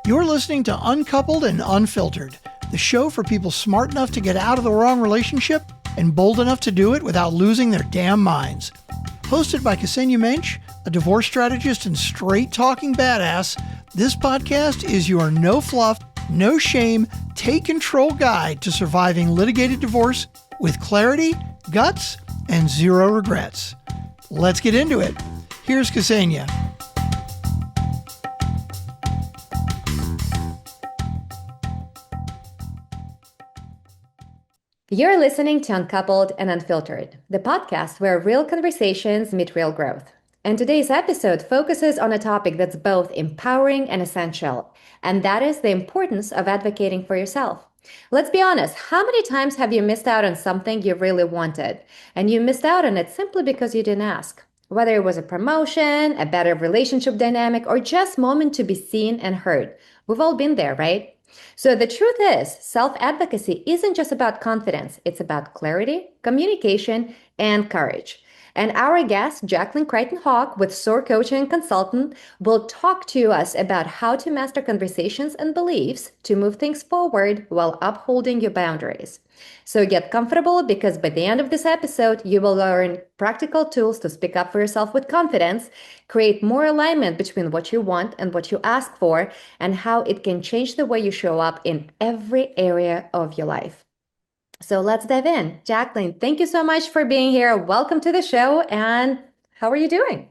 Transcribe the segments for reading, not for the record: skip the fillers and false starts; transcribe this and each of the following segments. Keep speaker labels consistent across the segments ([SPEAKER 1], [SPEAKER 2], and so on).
[SPEAKER 1] You're listening to Uncoupled and Unfiltered, the show for people smart enough to get out of the wrong relationship and bold enough to do it without losing their damn minds. Hosted by Ksenia Mensch, a divorce strategist and straight-talking badass, this podcast is your no-fluff, no-shame, take-control guide to surviving litigated divorce with clarity, guts, and zero regrets. Let's get into it. Here's Ksenia.
[SPEAKER 2] You're listening to Uncoupled and Unfiltered, the podcast where real conversations meet real growth. And today's episode focuses on a topic that's both empowering and essential, and that is the importance of advocating for yourself. Let's be honest, how many times have you missed out on something you really wanted, and you missed out on it simply because you didn't ask? Whether it was a promotion, a better relationship dynamic, or just moment to be seen and heard. We've all been there, right? So the truth is, self-advocacy isn't just about confidence. It's about clarity, communication, and courage. And our guest, Jacqueline Crichton-Hawk with SOAR Coaching and Consultant, will talk to us about how to master conversations and beliefs to move things forward while upholding your boundaries. So get comfortable because by the end of this episode, you will learn practical tools to speak up for yourself with confidence, create more alignment between what you want and what you ask for, and how it can change the way you show up in every area of your life. So let's dive in. Jacqueline, thank you so much for being here. Welcome to the show. And how are you doing?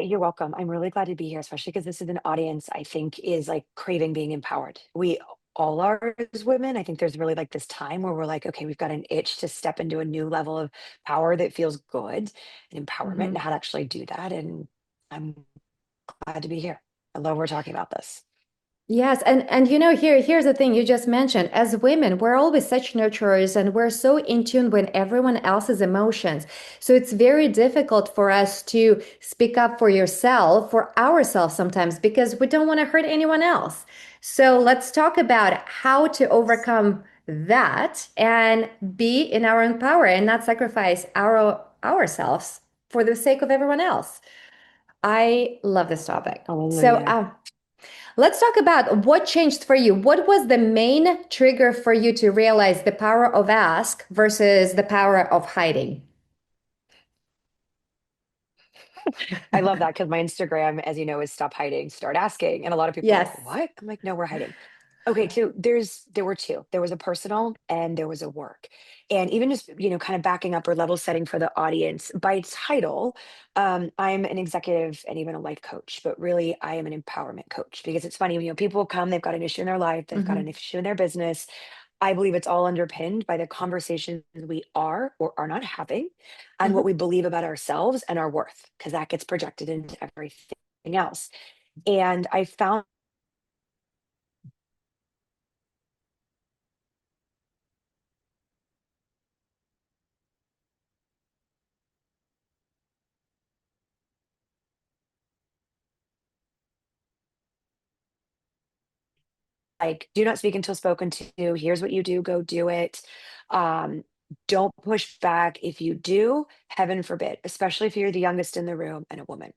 [SPEAKER 3] You're welcome. I'm really glad to be here, especially because this is an audience I think is like craving being empowered. We all are as women. I think there's really like this time where we're like, okay, we've got an itch to step into a new level of power that feels good and empowerment and how to actually do that. And I'm glad to be here. I love we're talking about this.
[SPEAKER 2] Yes, and you know, here's the thing you just mentioned. As women, we're always such nurturers and we're so in tune with everyone else's emotions. So it's very difficult for us to speak up for yourself, for ourselves sometimes, because we don't want to hurt anyone else. So let's talk about how to overcome that and be in our own power and not sacrifice ourselves for the sake of everyone else. I love this topic. So,
[SPEAKER 3] Hallelujah.
[SPEAKER 2] let's talk about what changed for you. What was the main trigger for you to realize the power of ask versus the power of hiding?
[SPEAKER 3] I love that because my Instagram, as you know, is stop hiding, start asking. And a lot of people are
[SPEAKER 2] Yes.
[SPEAKER 3] like, what? I'm like, no, we're hiding. Okay, so there were two. There was a personal and there was a work. And even just, kind of backing up or level setting for the audience, by title, I'm an executive and even a life coach, but really I am an empowerment coach because it's funny, people come, they've got an issue in their life, they've got an
[SPEAKER 2] Hmm.
[SPEAKER 3] issue in their business. I believe it's all underpinned by the conversations we are or are not having and
[SPEAKER 2] Hmm.
[SPEAKER 3] what we believe about ourselves and our worth, because that gets projected into everything else. And I found like, do not speak until spoken to. Here's what you do, go do it. Um, don't push back. If you do, heaven forbid, especially if you're the youngest in the room and a woman.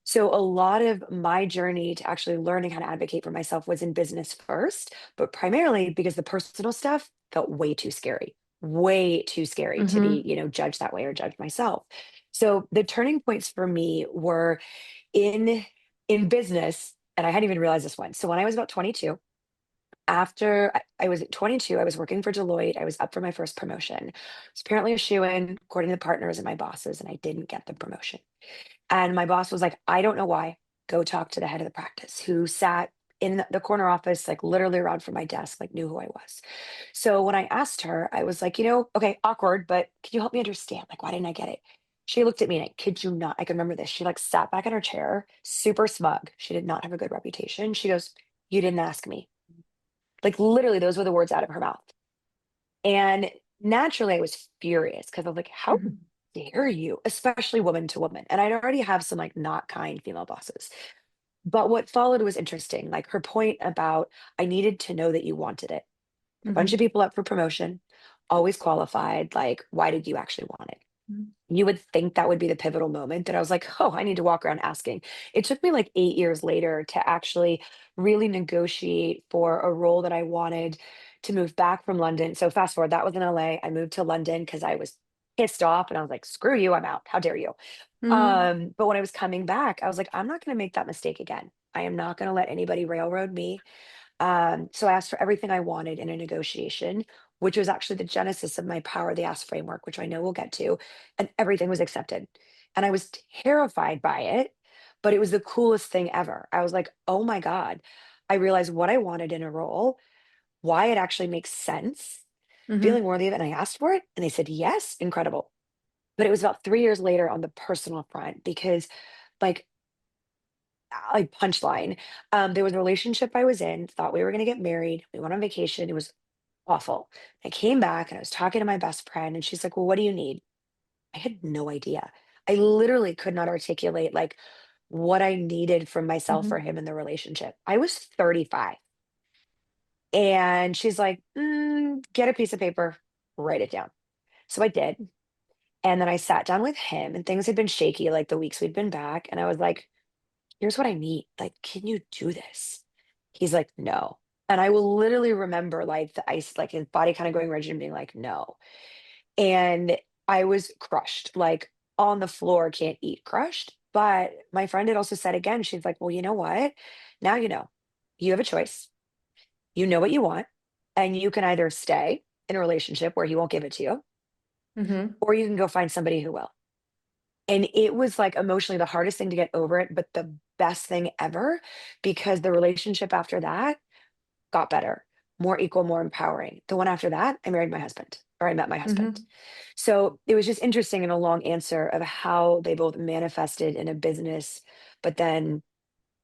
[SPEAKER 3] So a lot of my journey to actually learning how to advocate for myself was in business first, but primarily because the personal stuff felt way too scary to be,
[SPEAKER 2] Hmm.
[SPEAKER 3] judged that way or judge myself. So the turning points for me were in in business, and I hadn't even realized this one. So when I was about 22, after I was at 22, I was working for Deloitte. I was up for my first promotion. It's apparently a shoe-in, according to the partners and my bosses, and I didn't get the promotion. And my boss was like, I don't know why. Go talk to the head of the practice who sat in the corner office, like literally around from my desk, like knew who I was. So when I asked her, I was like, okay, awkward, but can you help me understand? Like, why didn't I get it? She looked at me and I kid you not, I can remember this. She like sat back in her chair, super smug. She did not have a good reputation. She goes, you didn't ask me. Like literally, those were the words out of her mouth. And naturally, I was furious because I'm like, how
[SPEAKER 2] Hmm.
[SPEAKER 3] dare you, especially woman to woman. And I'd already have some like not kind female bosses. But what followed was interesting. Like her point about, I needed to know that you wanted it. A bunch
[SPEAKER 2] Hmm.
[SPEAKER 3] of people up for promotion, always qualified. Like, why did you actually want it? You would think that would be the pivotal moment that I was like, oh, I need to walk around asking. It took me like 8 years later to actually really negotiate for a role that I wanted to move back from London. So fast forward, that was in LA. I moved to London because I was pissed off and I was like, screw you, I'm out. How dare you?
[SPEAKER 2] Mm-hmm.
[SPEAKER 3] But when I was coming back, I was like, I'm not going to make that mistake again. I am not going to let anybody railroad me. So I asked for everything I wanted in a negotiation, which was actually the genesis of my Power of the Ask framework, which I know we'll get to, and everything was accepted. And I was terrified by it, but it was the coolest thing ever. I was like, oh my God, I realized what I wanted in a role, why it actually makes sense, feeling
[SPEAKER 2] Mm-hmm.
[SPEAKER 3] worthy of it. And I asked for it, and they said, yes, incredible. But it was about 3 years later on the personal front because, like, punchline. There was a relationship I was in, thought we were going to get married. We went on vacation. It was awful. I came back and I was talking to my best friend, and she's like, well, what do you need? I had no idea. I literally could not articulate like what I needed from myself
[SPEAKER 2] Mm-hmm.
[SPEAKER 3] for him in the relationship. I was 35. And she's like, get a piece of paper, write it down. So I did. And then I sat down with him, and things had been shaky like the weeks we'd been back. And I was like, here's what I need. Like, can you do this? He's like, no. And I will literally remember like the ice, like his body kind of going rigid and being like, no. And I was crushed, like on the floor, can't eat, crushed. But my friend had also said again, she's like, well, you know what? Now you know. You have a choice. You know what you want. And you can either stay in a relationship where he won't give it to you,
[SPEAKER 2] Mm-hmm.
[SPEAKER 3] or you can go find somebody who will. And it was like emotionally the hardest thing to get over it, but the best thing ever because the relationship after that got better, more equal, more empowering. The one after that, I married my husband or I met my husband.
[SPEAKER 2] Mm-hmm.
[SPEAKER 3] So it was just interesting in a long answer of how they both manifested in a business, but then,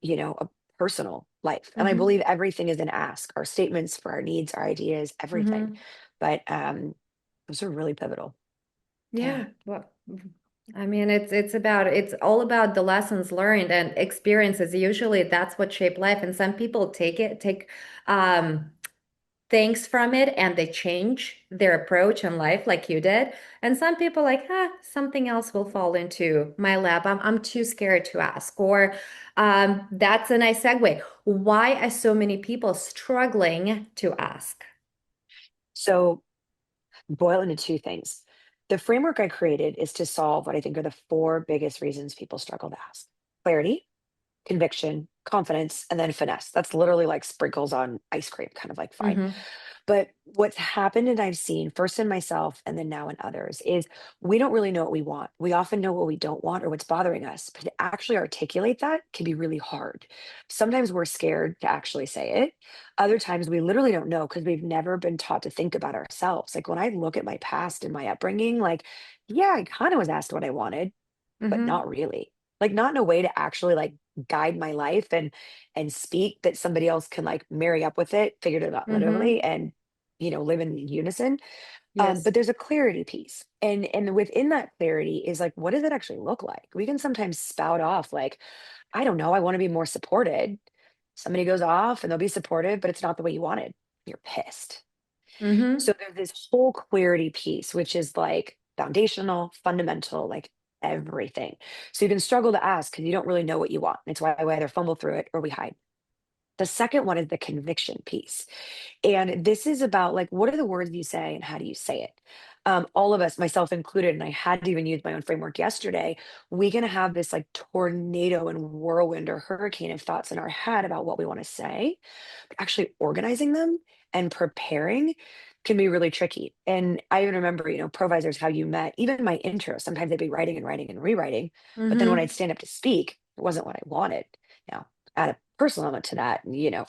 [SPEAKER 3] a personal life. And I
[SPEAKER 2] Mm-hmm.
[SPEAKER 3] believe everything is an ask, our statements for our needs, our ideas, everything.
[SPEAKER 2] Mm-hmm.
[SPEAKER 3] But those are really pivotal. Yeah.
[SPEAKER 2] Yeah. Well, I mean, it's all about the lessons learned and experiences. Usually that's what shape life. And some people take um things from it and they change their approach in life like you did. And some people like, something else will fall into my lap. I'm too scared to ask. Or that's a nice segue. Why are so many people struggling to ask?
[SPEAKER 3] So boil into two things. The framework I created is to solve what I think are the four biggest reasons people struggle to ask: clarity, conviction, confidence, and then finesse. That's literally like sprinkles on ice cream, kind of like fine.
[SPEAKER 2] Mm-hmm.
[SPEAKER 3] But what's happened, and I've seen first in myself and then now in others, is we don't really know what we want. We often know what we don't want or what's bothering us, but to actually articulate that can be really hard. Sometimes we're scared to actually say it. Other times we literally don't know because we've never been taught to think about ourselves. Like when I look at my past and my upbringing, like, yeah, I kind of was asked what I wanted, but
[SPEAKER 2] Mm-hmm.
[SPEAKER 3] not really. Like not in a way to actually like guide my life and speak that somebody else can like marry up with it, figure it out
[SPEAKER 2] Mm-hmm.
[SPEAKER 3] literally, and live in unison. But
[SPEAKER 2] Yes.
[SPEAKER 3] there's a clarity piece. And within that clarity is like, what does it actually look like? We can sometimes spout off like, I don't know, I want to be more supported. Somebody goes off and they'll be supportive, but it's not the way you wanted. You're pissed.
[SPEAKER 2] Mm-hmm.
[SPEAKER 3] So there's this whole clarity piece, which is like foundational, fundamental, like everything. So you can struggle to ask because you don't really know what you want. It's why we either fumble through it or we hide. The second one is the conviction piece. And this is about like, what are the words you say and how do you say it? All of us, myself included, and I had to even use my own framework yesterday, we can have this like tornado and whirlwind or hurricane of thoughts in our head about what we want to say. Actually organizing them and preparing can be really tricky. And I even remember, provisors, how you met, even my intro, sometimes they'd be writing and writing and rewriting. But then when
[SPEAKER 2] Mm-hmm.
[SPEAKER 3] I'd stand up to speak, it wasn't what I wanted. Now, add a personal element to that,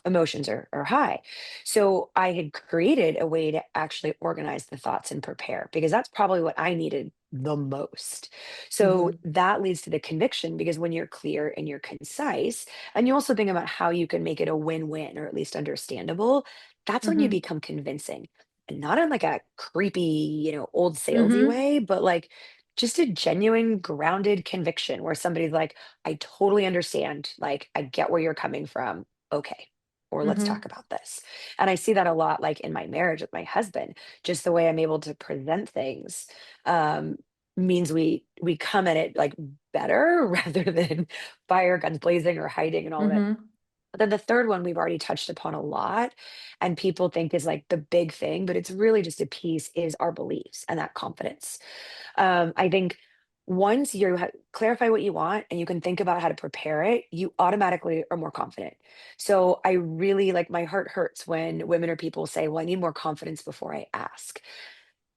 [SPEAKER 3] emotions are high. So I had created a way to actually organize the thoughts and prepare because that's probably what I needed the most. So
[SPEAKER 2] Mm-hmm.
[SPEAKER 3] that leads to the conviction because when you're clear and you're concise, and you also think about how you can make it a win-win or at least understandable, that's when you
[SPEAKER 2] Mm-hmm.
[SPEAKER 3] become convincing. And not in like a creepy, old salesy
[SPEAKER 2] Mm-hmm.
[SPEAKER 3] way, but like just a genuine grounded conviction where somebody's like, I totally understand. Like, I get where you're coming from. Okay. Or let's talk
[SPEAKER 2] Mm-hmm.
[SPEAKER 3] about this. And I see that a lot like in my marriage with my husband, just the way I'm able to present things. Um, means we come at it like better rather than fire, guns blazing, or hiding and all of it.
[SPEAKER 2] Mm-hmm.
[SPEAKER 3] But then the third one we've already touched upon a lot, and people think is like the big thing, but it's really just a piece, is our beliefs and that confidence. I think once you clarify what you want and you can think about how to prepare it, you automatically are more confident. So I really, like, my heart hurts when women or people say, well, I need more confidence before I ask.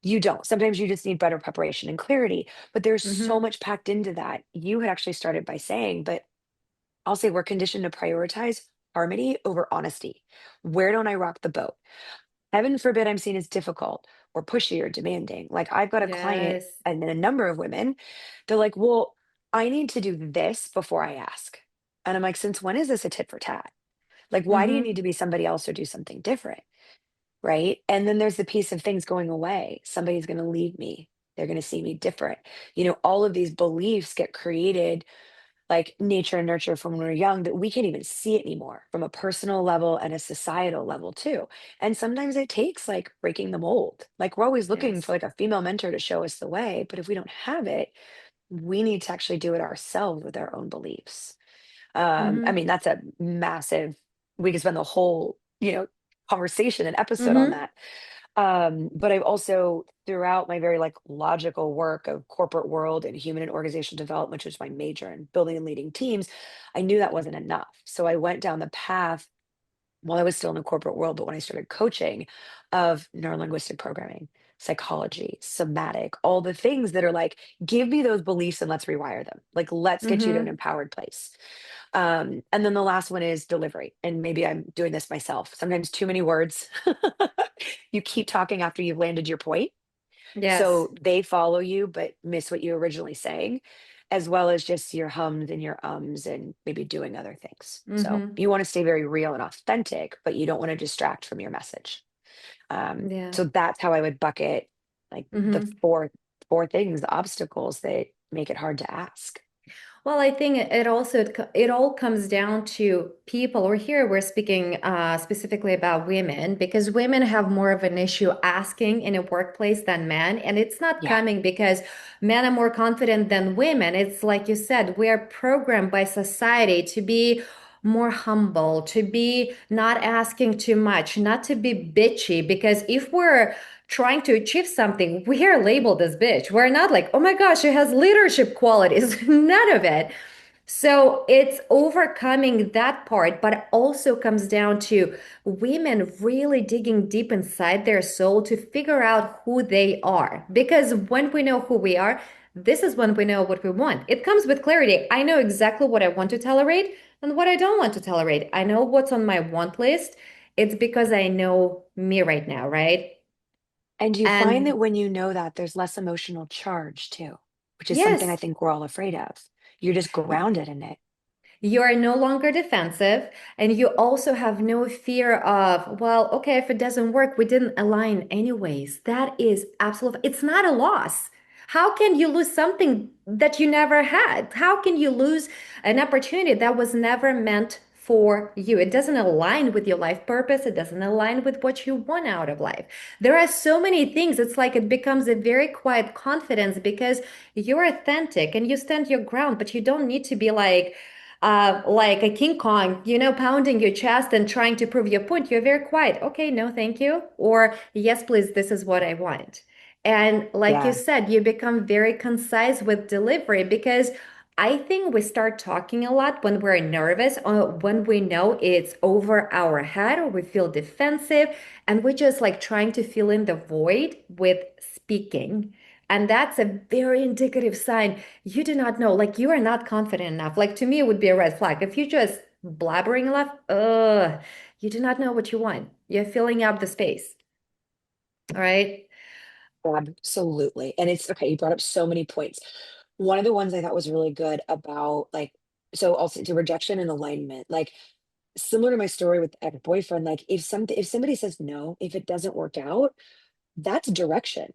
[SPEAKER 3] You don't. Sometimes you just need better preparation and clarity, but there's so
[SPEAKER 2] Mm-hmm.
[SPEAKER 3] much packed into that. You had actually started by saying, but I'll say we're conditioned to prioritize harmony over honesty. Where don't I rock the boat? Heaven forbid I'm seen as difficult or pushy or demanding. Like, I've got a client
[SPEAKER 2] Yes.
[SPEAKER 3] and then a number of women, they're like, well, I need to do this before I ask. And I'm like, since when is this a tit for tat? Like, why do you
[SPEAKER 2] Mm-hmm.
[SPEAKER 3] need to be somebody else or do something different? Right. And then there's the piece of things going away. Somebody's going to leave me. They're going to see me different. All of these beliefs get created like nature and nurture from when we're young that we can't even see it anymore from a personal level and a societal level too. And sometimes it takes like breaking the mold. Like, we're always looking for
[SPEAKER 2] Yes.
[SPEAKER 3] like a female mentor to show us the way, but if we don't have it, we need to actually do it ourselves with our own beliefs. I
[SPEAKER 2] Mm-hmm.
[SPEAKER 3] mean, that's a massive, we could spend the whole, conversation and episode on
[SPEAKER 2] Mm-hmm.
[SPEAKER 3] that. But I've also, throughout my very like logical work of corporate world and human and organizational development, which was my major in building and leading teams, I knew that wasn't enough. So I went down the path while I was still in the corporate world, but when I started coaching, of neurolinguistic programming, psychology, somatic, all the things that are like, give me those beliefs and let's rewire them. Like, let's get you to an
[SPEAKER 2] Mm-hmm.
[SPEAKER 3] empowered place. And then the last one is delivery. And maybe I'm doing this myself. Sometimes too many words. You keep talking after you've landed your point.
[SPEAKER 2] Yes.
[SPEAKER 3] So they follow you, but miss what you were originally saying, as well as just your hums and your ums and maybe doing other things. So
[SPEAKER 2] Mm-hmm.
[SPEAKER 3] you want to stay very real and authentic, but you don't want to distract from your message.
[SPEAKER 2] Yeah.
[SPEAKER 3] So that's how I would bucket like the
[SPEAKER 2] Mm-hmm.
[SPEAKER 3] four things, the obstacles that make it hard to ask.
[SPEAKER 2] Well, I think it all comes down to people. Or here we're speaking specifically about women because women have more of an issue asking in a workplace than men, and it's not
[SPEAKER 3] Yeah.
[SPEAKER 2] coming because men are more confident than women. It's like you said, we are programmed by society to be more humble, to be not asking too much, not to be bitchy. Because if we're trying to achieve something, we are labeled as bitch. We're not like, oh my gosh, she has leadership qualities. None of it. So it's overcoming that part, but it also comes down to women really digging deep inside their soul to figure out who they are. Because when we know who we are, this is when we know what we want. It comes with clarity. I know exactly what I want to tolerate and what I don't want to tolerate. I know what's on my want list. It's because I know me right now, right?
[SPEAKER 3] And you find that
[SPEAKER 2] And
[SPEAKER 3] when you know that, there's less emotional charge too, which is something I
[SPEAKER 2] yes,
[SPEAKER 3] think we're all afraid of. You're just grounded in it.
[SPEAKER 2] you are no longer defensive, and you also have no fear of, well, okay, if it doesn't work, we didn't align anyways. That is absolute, it's not a loss. How can you lose something that you never had? How can you lose an opportunity that was never meant for you? It doesn't align with your life purpose. It doesn't align with what you want out of life. There are so many things. It's like it becomes a very quiet confidence because you're authentic and you stand your ground, but you don't need to be like a King Kong, pounding your chest and trying to prove your point. You're very quiet. Okay, no, thank you. Or yes, please, this is what I want. And like you
[SPEAKER 3] Yeah.
[SPEAKER 2] said, you become very concise with delivery because I think we start talking a lot when we're nervous or when we know it's over our head or we feel defensive and we're just like trying to fill in the void with speaking. And that's a very indicative sign you do not know, like you are not confident enough. Like to me, it would be a red flag. If you just blabbering enough, you do not know what you want. You're filling up the space. All right.
[SPEAKER 3] Absolutely. And it's okay. You brought up so many points. One of the ones I thought was really good about like, so also to rejection and alignment, like similar to my story with the ex-boyfriend, like if somebody says no, if it doesn't work out, that's direction.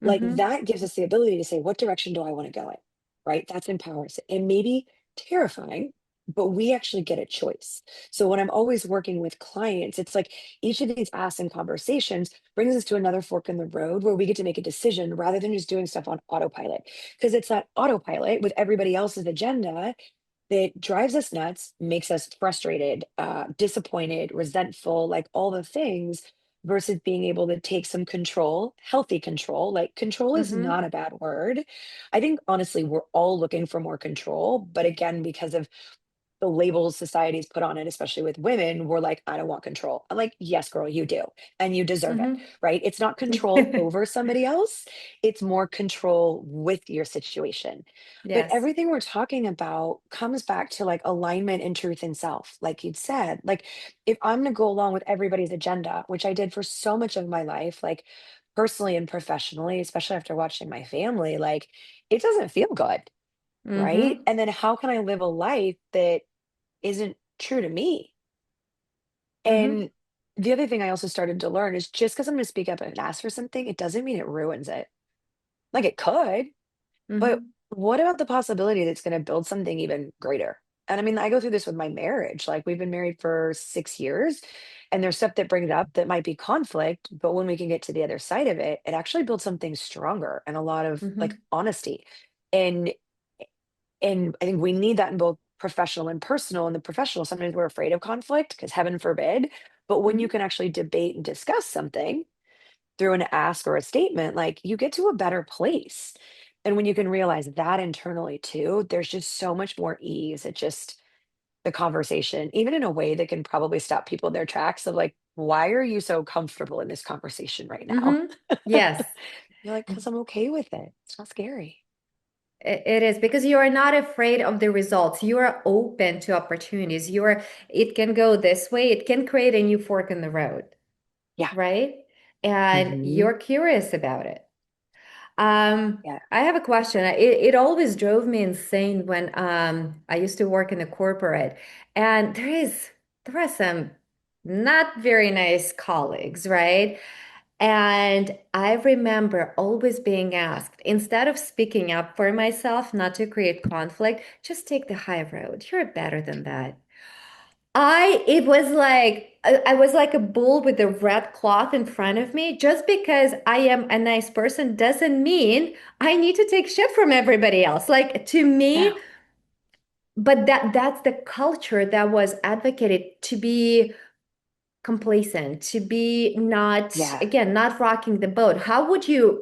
[SPEAKER 3] Like
[SPEAKER 2] Mm-hmm.
[SPEAKER 3] that gives us the ability to say, what direction do I want to go in? Right? That's empowers. It may be terrifying, but we actually get a choice. So when I'm always working with clients, it's like each of these asks and conversations brings us to another fork in the road where we get to make a decision rather than just doing stuff on autopilot. Because it's that autopilot with everybody else's agenda that drives us nuts, makes us frustrated, disappointed, resentful, like all the things, versus being able to take some control, healthy control. Like control is
[SPEAKER 2] Mm-hmm.
[SPEAKER 3] not a bad word. I think honestly, we're all looking for more control. But again, because of the labels society's put on it, especially with women, we're like, I don't want control. I'm like, yes, girl, you do. And you deserve it,
[SPEAKER 2] Mm-hmm.
[SPEAKER 3] right? It's not control over somebody else, it's more control with your situation. But
[SPEAKER 2] Yes.
[SPEAKER 3] everything we're talking about comes back to like alignment and truth in self, like you'd said. Like, if I'm going to go along with everybody's agenda, which I did for so much of my life, like personally and professionally, especially after watching my family, like it doesn't feel good, right?
[SPEAKER 2] Mm-hmm.
[SPEAKER 3] And then how can I live a life that isn't true to me?
[SPEAKER 2] Mm-hmm.
[SPEAKER 3] And the other thing I also started to learn is just because I'm going to speak up and ask for something, it doesn't mean it ruins it. Like it could, but
[SPEAKER 2] Mm-hmm.
[SPEAKER 3] what about the possibility that it's going to build something even greater? And I mean, I go through this with my marriage. Like we've been married for 6 years, and there's stuff that brings up that might be conflict, but when we can get to the other side of it, it actually builds something stronger and a lot of like
[SPEAKER 2] Mm-hmm.
[SPEAKER 3] honesty. And and I think we need that in both professional and personal. In the professional, sometimes we're afraid of conflict because heaven forbid. But when you
[SPEAKER 2] Mm-hmm.
[SPEAKER 3] can actually debate and discuss something through an ask or a statement, like you get to a better place. And when you can realize that internally too, there's just so much more ease at just the conversation, even in a way that can probably stop people in their tracks of like, why are you so comfortable in this conversation right now?
[SPEAKER 2] Mm-hmm. Yes.
[SPEAKER 3] You're like, because I'm okay with it. It's not scary.
[SPEAKER 2] It is because you are not afraid of the results. You are open to opportunities. It can go this way. It can create a new fork in the road,
[SPEAKER 3] Yeah.
[SPEAKER 2] right? And
[SPEAKER 3] Hmm.
[SPEAKER 2] you're curious about it.
[SPEAKER 3] Yeah.
[SPEAKER 2] I have a question. It always drove me insane when I used to work in a corporate, and there are some not very nice colleagues, right? And I remember always being asked, instead of speaking up for myself, not to create conflict, just take the high road. You're better than that. It was like I was like a bull with a red cloth in front of me. Just because I am a nice person doesn't mean I need to take shit from everybody else. Like to
[SPEAKER 3] Yeah.
[SPEAKER 2] me, but that's the culture that was advocated to be complacent, to be not,
[SPEAKER 3] Yeah.
[SPEAKER 2] again, not rocking the boat. How would you,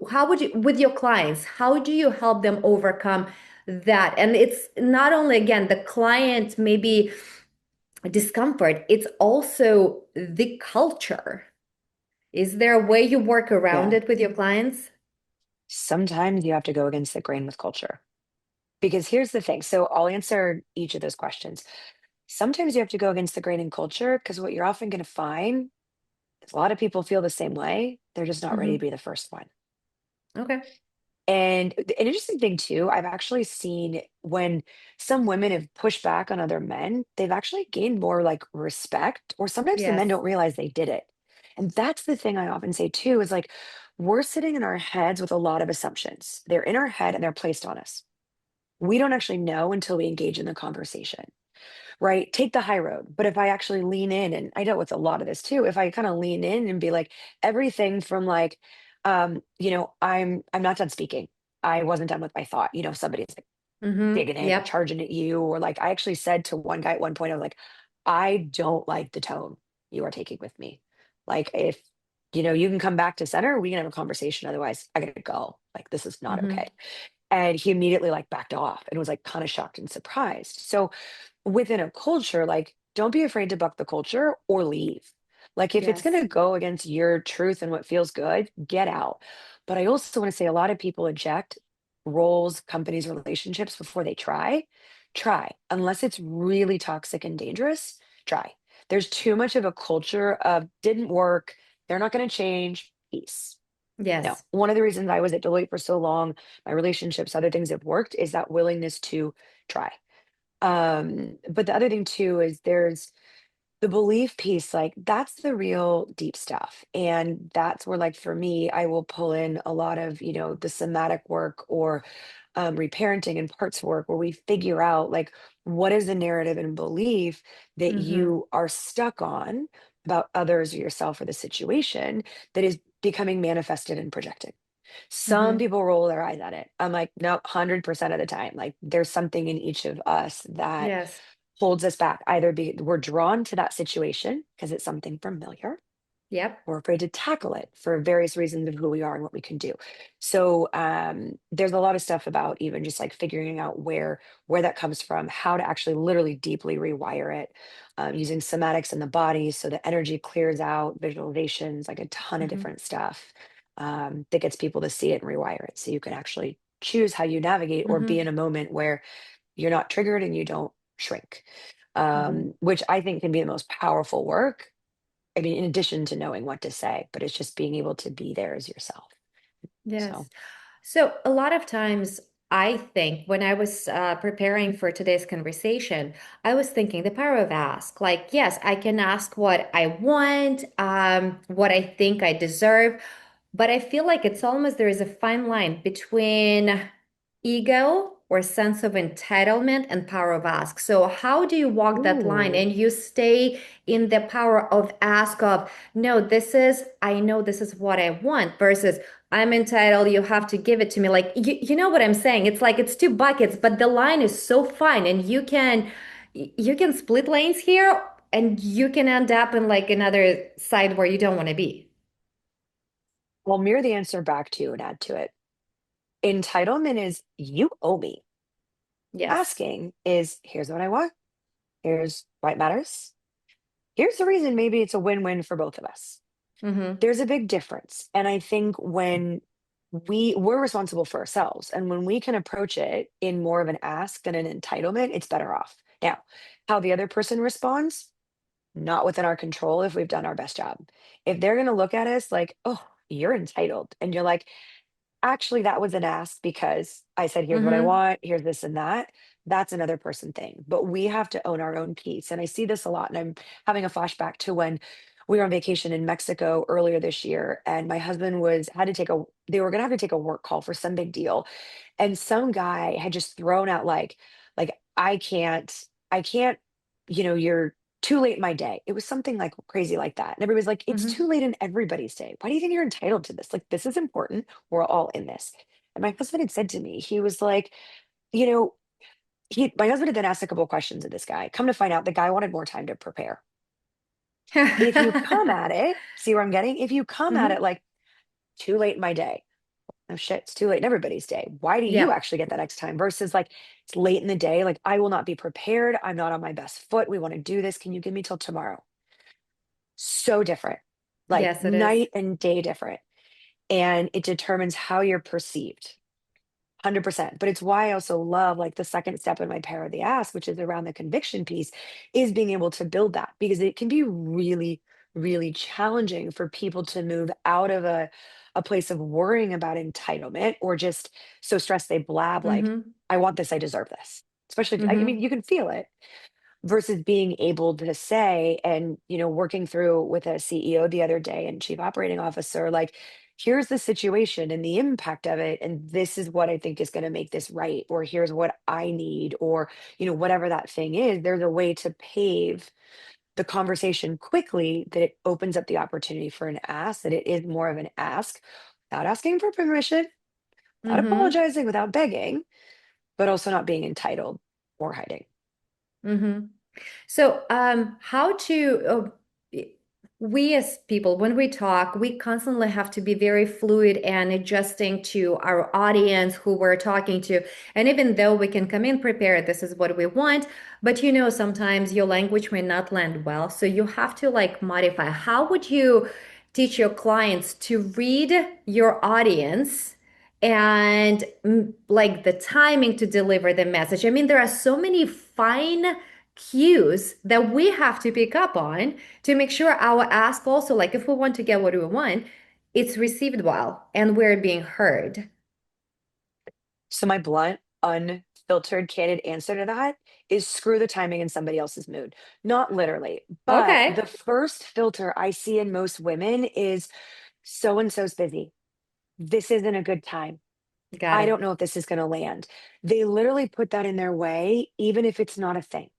[SPEAKER 2] with your clients, how do you help them overcome that? And it's not only, again, the client maybe discomfort, it's also the culture. Is there a way you work around
[SPEAKER 3] Yeah.
[SPEAKER 2] it with your clients?
[SPEAKER 3] Sometimes you have to go against the grain with culture. Because here's the thing. So I'll answer each of those questions. Sometimes you have to go against the grain in culture because what you're often going to find is a lot of people feel the same way. They're just not ready to
[SPEAKER 2] Hmm.
[SPEAKER 3] be the first one.
[SPEAKER 2] Okay.
[SPEAKER 3] And an interesting thing too, I've actually seen when some women have pushed back on other men, they've actually gained more like respect, or sometimes the men
[SPEAKER 2] Yes.
[SPEAKER 3] don't realize they did it. And that's the thing I often say too, is like we're sitting in our heads with a lot of assumptions. They're in our head and they're placed on us. We don't actually know until we engage in the conversation, right? Take the high road. But if I actually lean in, and I dealt with a lot of this too, if I kind of lean in and be like everything from like, I'm not done speaking. I wasn't done with my thought. Somebody's like
[SPEAKER 2] Hmm.
[SPEAKER 3] digging in or
[SPEAKER 2] Yep.
[SPEAKER 3] charging at you, or like I actually said to one guy at one point, I was like, I don't like the tone you are taking with me. Like if you can come back to center, we can have a conversation. Otherwise, I gotta go. Like this is not
[SPEAKER 2] Hmm.
[SPEAKER 3] okay. And he immediately like backed off and was like kind of shocked and surprised. So within a culture, like don't be afraid to buck the culture or leave. Like if it's going
[SPEAKER 2] Yes.
[SPEAKER 3] to go against your truth and what feels good, get out. But I also want to say a lot of people eject roles, companies, relationships before they try. Try. Unless it's really toxic and dangerous, try. There's too much of a culture of didn't work, they're not going to change, peace. No,
[SPEAKER 2] Yes.
[SPEAKER 3] one of the reasons I was at Deloitte for so long, my relationships, other things have worked, is that willingness to try. But the other thing too is there's the belief piece, like that's the real deep stuff. And that's where, like, for me, I will pull in a lot of, the somatic work or reparenting and parts work where we figure out like what is the narrative and belief that
[SPEAKER 2] Mm-hmm.
[SPEAKER 3] you are stuck on about others or yourself or the situation that is becoming manifested and projected. Some
[SPEAKER 2] Mm-hmm.
[SPEAKER 3] people roll their eyes at it. I'm like, no, 100% of the time. Like there's something in each of us that
[SPEAKER 2] Yes.
[SPEAKER 3] holds us back. Either we're drawn to that situation because it's something familiar,
[SPEAKER 2] Yep.
[SPEAKER 3] we're afraid to tackle it for various reasons of who we are and what we can do. So there's a lot of stuff about even just like figuring out where that comes from, how to actually literally deeply rewire it, using somatics in the body so the energy clears out, visualizations, like a ton of
[SPEAKER 2] Mm-hmm.
[SPEAKER 3] different stuff that gets people to see it and rewire it. So you can actually choose how you navigate or be
[SPEAKER 2] Mm-hmm.
[SPEAKER 3] in a moment where you're not triggered and you don't shrink,
[SPEAKER 2] Mm-hmm.
[SPEAKER 3] which I think can be the most powerful work. I mean, in addition to knowing what to say, but it's just being able to be there as yourself. So,
[SPEAKER 2] Yes. So a lot of times, I think when I was preparing for today's conversation, I was thinking the power of ask. Like, yes, I can ask what I want, what I think I deserve, but I feel like it's almost there is a fine line between ego or sense of entitlement and power of ask. So how do you walk that line
[SPEAKER 3] ooh,
[SPEAKER 2] and you stay in the power of ask of, no, I know this is what I want versus I'm entitled, you have to give it to me. Like, you know what I'm saying? It's like it's two buckets, but the line is so fine and you can split lanes here and you can end up in like another side where you don't want to be.
[SPEAKER 3] I'll mirror the answer back to you and add to it. Entitlement is you owe me.
[SPEAKER 2] Yes.
[SPEAKER 3] Asking is here's what I want. Here's why it matters. Here's the reason maybe it's a win win for both of us.
[SPEAKER 2] Mm-hmm.
[SPEAKER 3] There's a big difference. And I think when we're responsible for ourselves and when we can approach it in more of an ask than an entitlement, it's better off. Now, how the other person responds, not within our control if we've done our best job. If they're going to look at us like, oh, you're entitled, and you're like, actually, that was an ask because I said, here's what I
[SPEAKER 2] Mm-hmm.
[SPEAKER 3] want, here's this and that. That's another person thing. But we have to own our own piece. And I see this a lot. And I'm having a flashback to when we were on vacation in Mexico earlier this year. And my husband had to they were going to have to take a work call for some big deal. And some guy had just thrown out like, I can't, you're too late in my day. It was something like crazy like that. And everybody's like, it's
[SPEAKER 2] Mm-hmm.
[SPEAKER 3] too late in everybody's day. Why do you think you're entitled to this? Like, this is important. We're all in this. And my husband had said to me, he was like, you know, my husband had then asked a couple of questions of this guy. Come to find out, the guy wanted more time to prepare. If you come at it, see where I'm getting? If you come at
[SPEAKER 2] Mm-hmm.
[SPEAKER 3] it like too late in my day, oh shit, it's too late in everybody's day. Why do you
[SPEAKER 2] Yeah.
[SPEAKER 3] actually get that next time? Versus like it's late in the day, like I will not be prepared. I'm not on my best foot. We want to do this. Can you give me till tomorrow? So different, like
[SPEAKER 2] Yes, it is.
[SPEAKER 3] night and day different. And it determines how you're perceived. 100%. But it's why I also love like the second step in my power of the ask, which is around the conviction piece, is being able to build that because it can be really, really challenging for people to move out of a place of worrying about entitlement or just so stressed they blab like,
[SPEAKER 2] Mm-hmm.
[SPEAKER 3] I want this, I deserve this. Especially, I mean,
[SPEAKER 2] Mm-hmm.
[SPEAKER 3] you can feel it versus being able to say and working through with a CEO the other day and chief operating officer like here's the situation and the impact of it and this is what I think is going to make this right or here's what I need or whatever that thing is. There's a way to pave the conversation quickly that it opens up the opportunity for an ask, that it is more of an ask without asking for permission, without
[SPEAKER 2] Mm-hmm.
[SPEAKER 3] apologizing, without begging, but also not being entitled or hiding.
[SPEAKER 2] Mm-hmm. So, how to we as people, when we talk, we constantly have to be very fluid and adjusting to our audience who we're talking to. And even though we can come in prepared, this is what we want, but sometimes your language may not land well. So you have to like modify. How would you teach your clients to read your audience? And like the timing to deliver the message. I mean, there are so many fine cues that we have to pick up on to make sure our ask also, like if we want to get what we want, it's received well and we're being heard.
[SPEAKER 3] So my blunt, unfiltered, candid answer to that is screw the timing in somebody else's mood. Not literally, but
[SPEAKER 2] Okay.
[SPEAKER 3] the first filter I see in most women is so and so's busy. This isn't a good time.
[SPEAKER 2] Got
[SPEAKER 3] I
[SPEAKER 2] it.
[SPEAKER 3] don't know if this is going to land. They literally put that in their way, even if it's not a thing.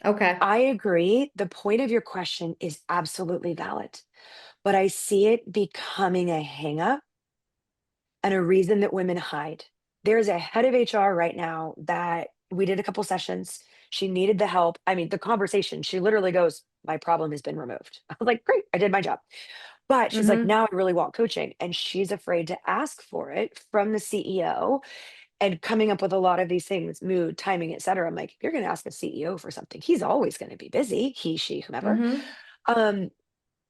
[SPEAKER 2] Okay.
[SPEAKER 3] I agree. The point of your question is absolutely valid, but I see it becoming a hang up and a reason that women hide. There's a head of HR right now that we did a couple sessions. She needed the help. I mean, the conversation, she literally goes, "My problem has been removed." I was like, "Great, I did my job." But she's like,
[SPEAKER 2] Mm-hmm.
[SPEAKER 3] "Now I really want coaching." And she's afraid to ask for it from the CEO and coming up with a lot of these things, mood, timing, et cetera. I'm like, if you're going to ask a CEO for something, he's always going to be busy, he, she, whomever.
[SPEAKER 2] Mm-hmm.
[SPEAKER 3] Um,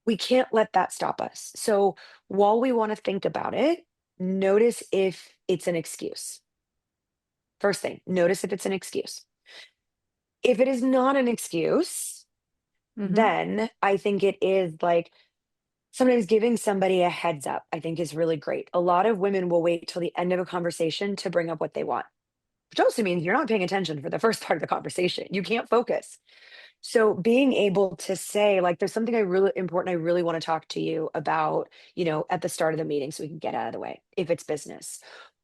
[SPEAKER 3] we can't let that stop us. So while we want to think about it, notice if it's an excuse. First thing, notice if it's an excuse. If it is not an excuse,
[SPEAKER 2] Mm-hmm.
[SPEAKER 3] then I think it is like sometimes giving somebody a heads up, I think is really great. A lot of women will wait till the end of a conversation to bring up what they want, which also means you're not paying attention for the first part of the conversation. You can't focus. So being able to say, like, there's something I really important, I really want to talk to you about, at the start of the meeting so we can get out of the way if it's business,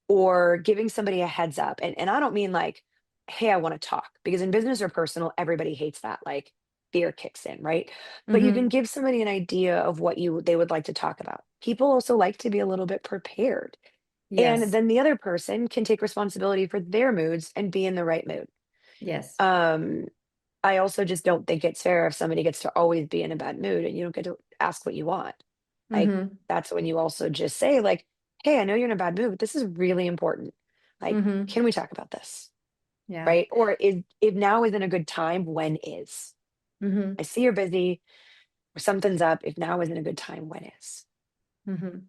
[SPEAKER 3] or giving somebody a heads up. And I don't mean like, hey, I want to talk, because in business or personal, everybody hates that. Like fear kicks in, right? But you
[SPEAKER 2] Mm-hmm.
[SPEAKER 3] can give somebody an idea of what they would like to talk about. People also like to be a little bit prepared. And
[SPEAKER 2] Yes.
[SPEAKER 3] then the other person can take responsibility for their moods and be in the right mood.
[SPEAKER 2] Yes.
[SPEAKER 3] Um, I also just don't think it's fair if somebody gets to always be in a bad mood and you don't get to ask what you want. Like,
[SPEAKER 2] Mm-hmm.
[SPEAKER 3] that's when you also just say, like, hey, I know you're in a bad mood, but this is really important. Like,
[SPEAKER 2] Mm-hmm.
[SPEAKER 3] can we talk about this?
[SPEAKER 2] Yeah.
[SPEAKER 3] Right? Or if now isn't a good time, when is?
[SPEAKER 2] Mm-hmm.
[SPEAKER 3] I see you're busy or something's up. If now isn't a good time, when is?
[SPEAKER 2] Mm-hmm.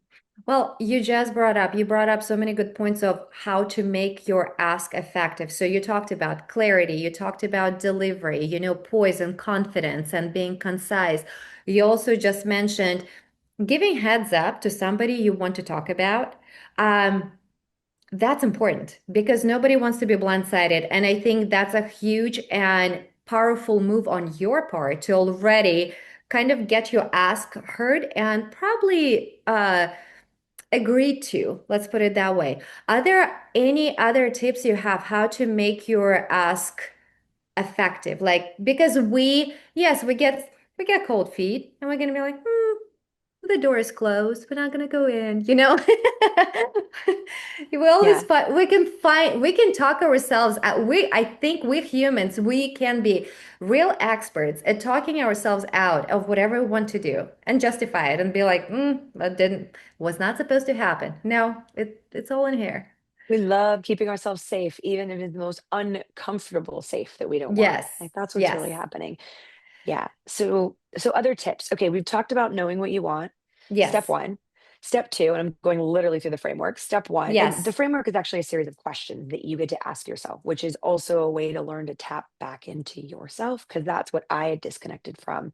[SPEAKER 2] Well, you brought up so many good points of how to make your ask effective. So you talked about clarity, you talked about delivery, poise and confidence and being concise. You also just mentioned giving heads up to somebody you want to talk about. Um, that's important because nobody wants to be blindsided. And I think that's a huge and powerful move on your part to already kind of get your ask heard and probably agreed to. Let's put it that way. Are there any other tips you have how to make your ask effective? Like, because yes, we get cold feet and we're gonna be like, the door is closed. We're not gonna go in, We always
[SPEAKER 3] Yeah.
[SPEAKER 2] we can talk ourselves out. I think with humans, we can be real experts at talking ourselves out of whatever we want to do and justify it and be like, that didn't was not supposed to happen. No, it's all in here.
[SPEAKER 3] We love keeping ourselves safe, even if it's the most uncomfortable safe that we don't want.
[SPEAKER 2] Yes,
[SPEAKER 3] Like, that's what's really
[SPEAKER 2] yes,
[SPEAKER 3] happening. Yeah. So other tips. Okay, we've talked about knowing what you want. Step
[SPEAKER 2] yes,
[SPEAKER 3] one. Step two, and I'm going literally through the framework. Step one, and the
[SPEAKER 2] yes.
[SPEAKER 3] framework is actually a series of questions that you get to ask yourself, which is also a way to learn to tap back into yourself, because that's what I had disconnected from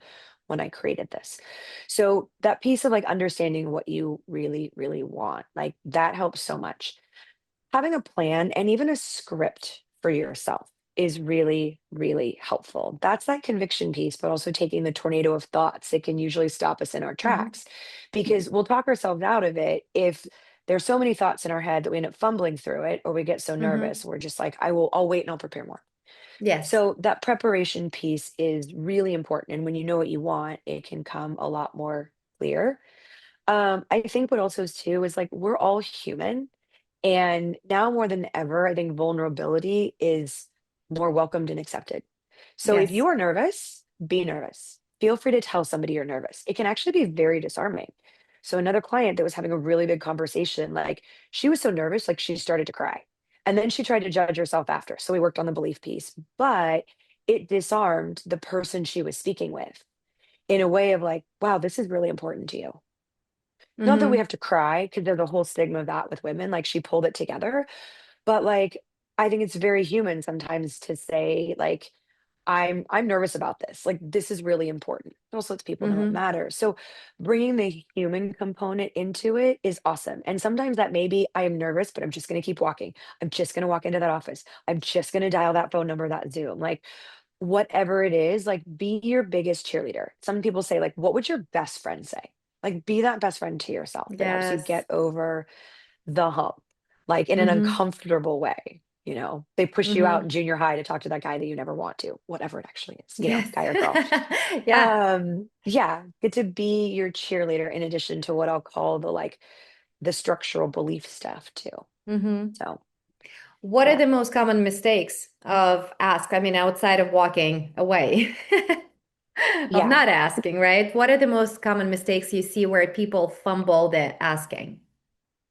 [SPEAKER 3] when I created this. So that piece of like understanding what you really, really want, like that helps so much. Having a plan and even a script for yourself is really, really helpful. That's that conviction piece, but also taking the tornado of thoughts that can usually stop us in our
[SPEAKER 2] Hmm.
[SPEAKER 3] tracks, because we'll talk ourselves out of it if there's so many thoughts in our head that we end up fumbling through it, or we get so
[SPEAKER 2] Hmm.
[SPEAKER 3] nervous. We're just like, I'll wait and I'll prepare more.
[SPEAKER 2] Yes,
[SPEAKER 3] So that preparation piece is really important. And when you know what you want, it can come a lot more clear. I think what also is too is like we're all human. And now more than ever, I think vulnerability is more welcomed and accepted. So if you
[SPEAKER 2] yes.
[SPEAKER 3] are nervous, be nervous. Feel free to tell somebody you're nervous. It can actually be very disarming. So another client that was having a really big conversation, like she was so nervous, like she started to cry. And then she tried to judge herself after. So we worked on the belief piece, but it disarmed the person she was speaking with in a way of like, wow, this is really important to you. Not that we
[SPEAKER 2] Hmm.
[SPEAKER 3] have to cry, because there's a whole stigma of that with women, like she pulled it together, but like I think it's very human sometimes to say like I'm nervous about this. Like this is really important. It also lets people know it
[SPEAKER 2] Hmm.
[SPEAKER 3] matters. So bringing the human component into it is awesome. And sometimes that may be I am nervous, but I'm just going to keep walking. I'm just going to walk into that office. I'm just going to dial that phone number, that Zoom. Like whatever it is, like be your biggest cheerleader. Some people say like what would your best friend say? Like be that best friend to yourself that helps you get
[SPEAKER 2] Yes.
[SPEAKER 3] over the hump. like in an
[SPEAKER 2] Mm-hmm.
[SPEAKER 3] uncomfortable way. They push you out
[SPEAKER 2] Mm-hmm.
[SPEAKER 3] in junior high to talk to that guy that you never want to, whatever it actually is,
[SPEAKER 2] Yes.
[SPEAKER 3] guy or girl.
[SPEAKER 2] Yeah.
[SPEAKER 3] Yeah, get to be your cheerleader in addition to what I'll call the structural belief stuff too.
[SPEAKER 2] Mm-hmm.
[SPEAKER 3] So,
[SPEAKER 2] What are
[SPEAKER 3] yeah.
[SPEAKER 2] the most common mistakes of ask? I mean, outside of walking away, of
[SPEAKER 3] Yeah.
[SPEAKER 2] not asking, right? What are the most common mistakes you see where people fumble the asking?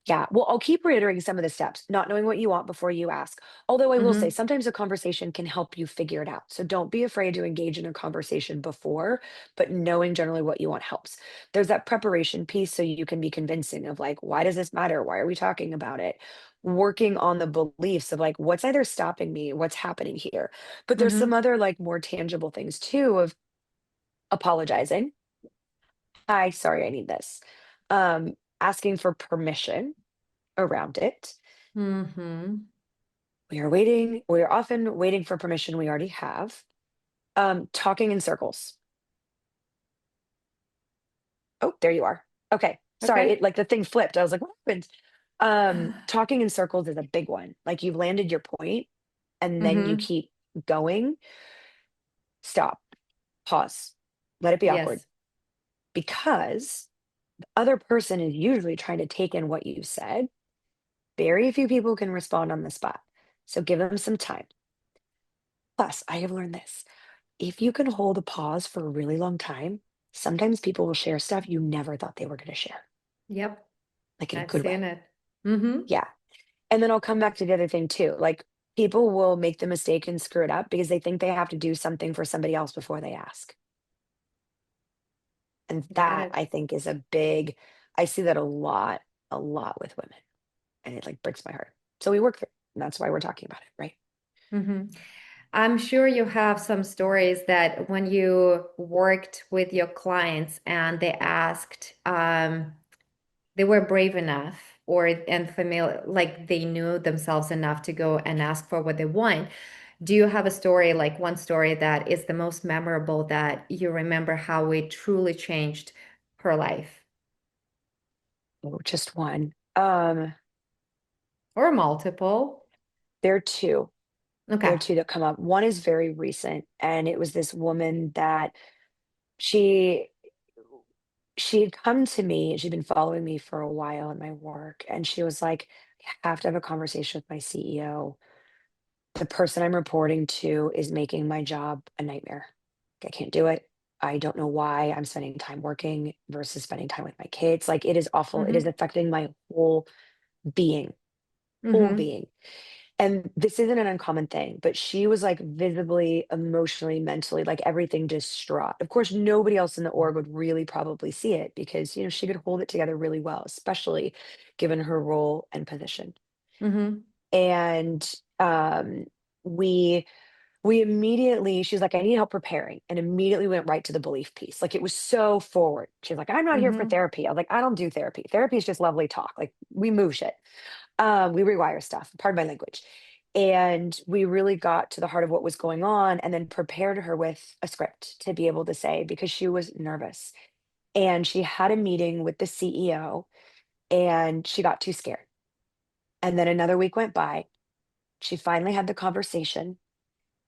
[SPEAKER 3] Yeah. Well, I'll keep reiterating some of the steps, not knowing what you want before you ask. Although I will say
[SPEAKER 2] Mm-hmm.
[SPEAKER 3] sometimes a conversation can help you figure it out. So don't be afraid to engage in a conversation before, but knowing generally what you want helps. There's that preparation piece so you can be convincing of like, why does this matter? Why are we talking about it? Working on the beliefs of like, what's either stopping me, what's happening here. But there's some
[SPEAKER 2] Mm-hmm.
[SPEAKER 3] other like more tangible things too of apologizing. Hi, sorry, I need this. Asking for permission around it.
[SPEAKER 2] Mm-hmm.
[SPEAKER 3] We are often waiting for permission we already have. Talking in circles. Oh, there you are. Okay. Sorry,
[SPEAKER 2] Okay.
[SPEAKER 3] it like the thing flipped. I was like, what happened? Talking in circles is a big one. Like you've landed your point and then you
[SPEAKER 2] Mm-hmm.
[SPEAKER 3] keep going. Stop, pause, let it be awkward
[SPEAKER 2] Yes,
[SPEAKER 3] because the other person is usually trying to take in what you said. Very few people can respond on the spot. So give them some time. Plus, I have learned this. If you can hold a pause for a really long time, sometimes people will share stuff you never thought they were going to share,
[SPEAKER 2] yep,
[SPEAKER 3] like in a
[SPEAKER 2] I've
[SPEAKER 3] good way.
[SPEAKER 2] seen it. Mm-hmm.
[SPEAKER 3] Yeah. And then I'll come back to the other thing too. Like people will make the mistake and screw it up because they think they have to do something for somebody else before they ask. And
[SPEAKER 2] Got
[SPEAKER 3] that
[SPEAKER 2] it.
[SPEAKER 3] I think is I see that a lot with women. And it like breaks my heart. So we work through it. And that's why we're talking about it, right?
[SPEAKER 2] Mm-hmm. I'm sure you have some stories that when you worked with your clients and they asked, they were brave enough or and familiar, like they knew themselves enough to go and ask for what they want. Do you have a story, like one story that is the most memorable that you remember how it truly changed her life
[SPEAKER 3] Oh, just one.
[SPEAKER 2] or multiple?
[SPEAKER 3] There are two. There
[SPEAKER 2] Okay.
[SPEAKER 3] are two that come up. One is very recent, and it was this woman that she she had come to me, and she'd been following me for a while in my work, and she was like, "I have to have a conversation with my CEO. The person I'm reporting to is making my job a nightmare. I can't do it. I don't know why I'm spending time working versus spending time with my kids. Like it is awful. It is
[SPEAKER 2] Mm-hmm.
[SPEAKER 3] affecting my being, whole
[SPEAKER 2] Mm-hmm.
[SPEAKER 3] being." And this isn't an uncommon thing, but she was like visibly, emotionally, mentally, like everything distraught. Of course, nobody else in the org would really probably see it because, she could hold it together really well, especially given her role and position.
[SPEAKER 2] Mm-hmm.
[SPEAKER 3] And we immediately, she's like, I need help preparing, and immediately went right to the belief piece. Like it was so forward. She's like, I'm not here for
[SPEAKER 2] Mm-hmm.
[SPEAKER 3] therapy. I was like, I don't do therapy. Therapy is just lovely talk. Like we move shit. We rewire stuff, pardon my language. And we really got to the heart of what was going on and then prepared her with a script to be able to say because she was nervous. And she had a meeting with the CEO and she got too scared. And then another week went by. She finally had the conversation.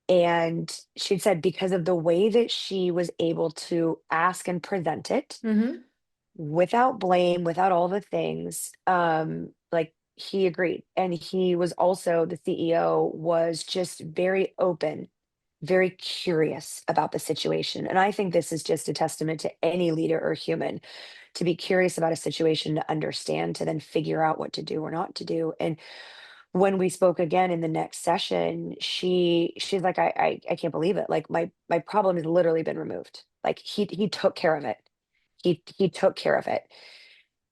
[SPEAKER 3] And she said because of the way that she was able to ask and present it,
[SPEAKER 2] Mm-hmm.
[SPEAKER 3] without blame, without all the things, like he agreed. And he was also the CEO was just very open, very curious about the situation. And I think this is just a testament to any leader or human to be curious about a situation, to understand, to then figure out what to do or not to do. And when we spoke again in the next session, she's like, I can't believe it. Like my problem has literally been removed. Like he took care of it. He took care of it,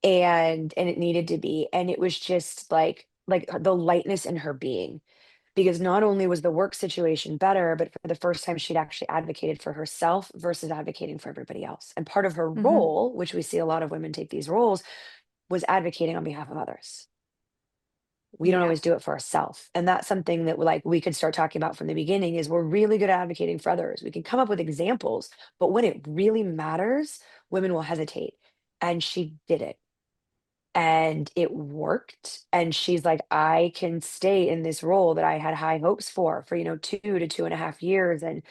[SPEAKER 3] and it needed to be, and it was just like the lightness in her being, because not only was the work situation better, but for the first time she'd actually advocated for herself versus advocating for everybody else. And part of her
[SPEAKER 2] Mm-hmm.
[SPEAKER 3] role, which we see a lot of women take these roles, was advocating on behalf of others. We don't always
[SPEAKER 2] Yep.
[SPEAKER 3] do it for ourselves, and that's something that like we could start talking about from the beginning. Is we're really good at advocating for others. We can come up with examples, but when it really matters, women will hesitate, and she did it. and it worked. And she's like, I can stay in this role that I had high hopes for, 2 to 2.5 years, and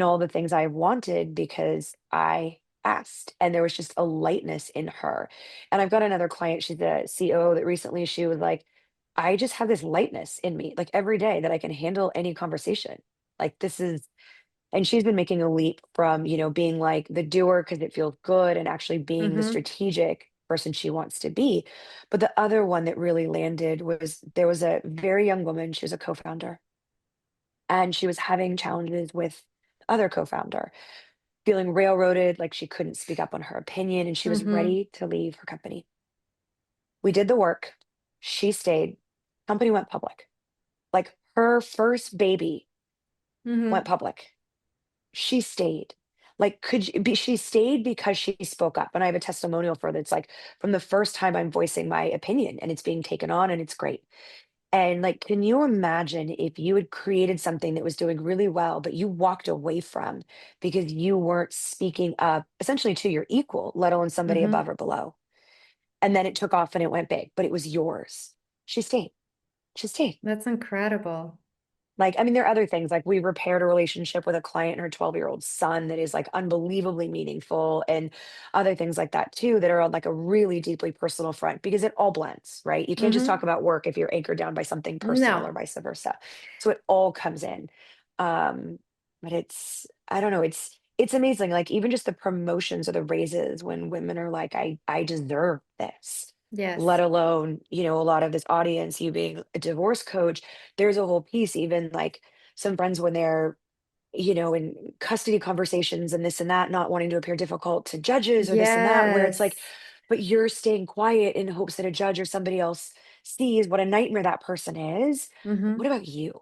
[SPEAKER 3] all the things I wanted because I asked. And there was just a lightness in her. And I've got another client, she's a COO, that recently she was like, I just have this lightness in me, like every day that I can handle any conversation. Like this is, and she's been making a leap from, being like the doer because it feels good and actually being the
[SPEAKER 2] Mm-hmm.
[SPEAKER 3] strategic person she wants to be. But the other one that really landed was there was a very young woman, she was a co-founder, and she was having challenges with the other co-founder, feeling railroaded, like she couldn't speak up on her opinion, and she was
[SPEAKER 2] Mm-hmm.
[SPEAKER 3] ready to leave her company. We did the work. She stayed. Company went public. Like her first baby went
[SPEAKER 2] Mm-hmm.
[SPEAKER 3] public. She stayed. Like, could you be, she stayed because she spoke up. And I have a testimonial for that. It's like from the first time I'm voicing my opinion and it's being taken on and it's great. And like, can you imagine if you had created something that was doing really well, but you walked away from because you weren't speaking up essentially to your equal, let alone somebody
[SPEAKER 2] Mm-hmm.
[SPEAKER 3] above or below? And then it took off and it went big, but it was yours. She stayed. She stayed.
[SPEAKER 2] That's incredible.
[SPEAKER 3] Like, I mean, there are other things like we repaired a relationship with a client and her 12-year-old son that is like unbelievably meaningful, and other things like that too that are on like a really deeply personal front because it all blends, right? You can't just talk
[SPEAKER 2] Mm-hmm.
[SPEAKER 3] about work if you're anchored down by something personal
[SPEAKER 2] No.
[SPEAKER 3] or vice versa. So it all comes in. Um, but I don't know, it's amazing. Like even just the promotions or the raises when women are like, I deserve this, let
[SPEAKER 2] Yes.
[SPEAKER 3] alone, a lot of this audience, you being a divorce coach, there's a whole piece, even like some friends when they're, in custody conversations and this and that, not wanting to appear difficult to judges or this and that, where it's like,
[SPEAKER 2] Yes.
[SPEAKER 3] but you're staying quiet in hopes that a judge or somebody else sees what a nightmare that person is.
[SPEAKER 2] Mm-hmm.
[SPEAKER 3] What about you?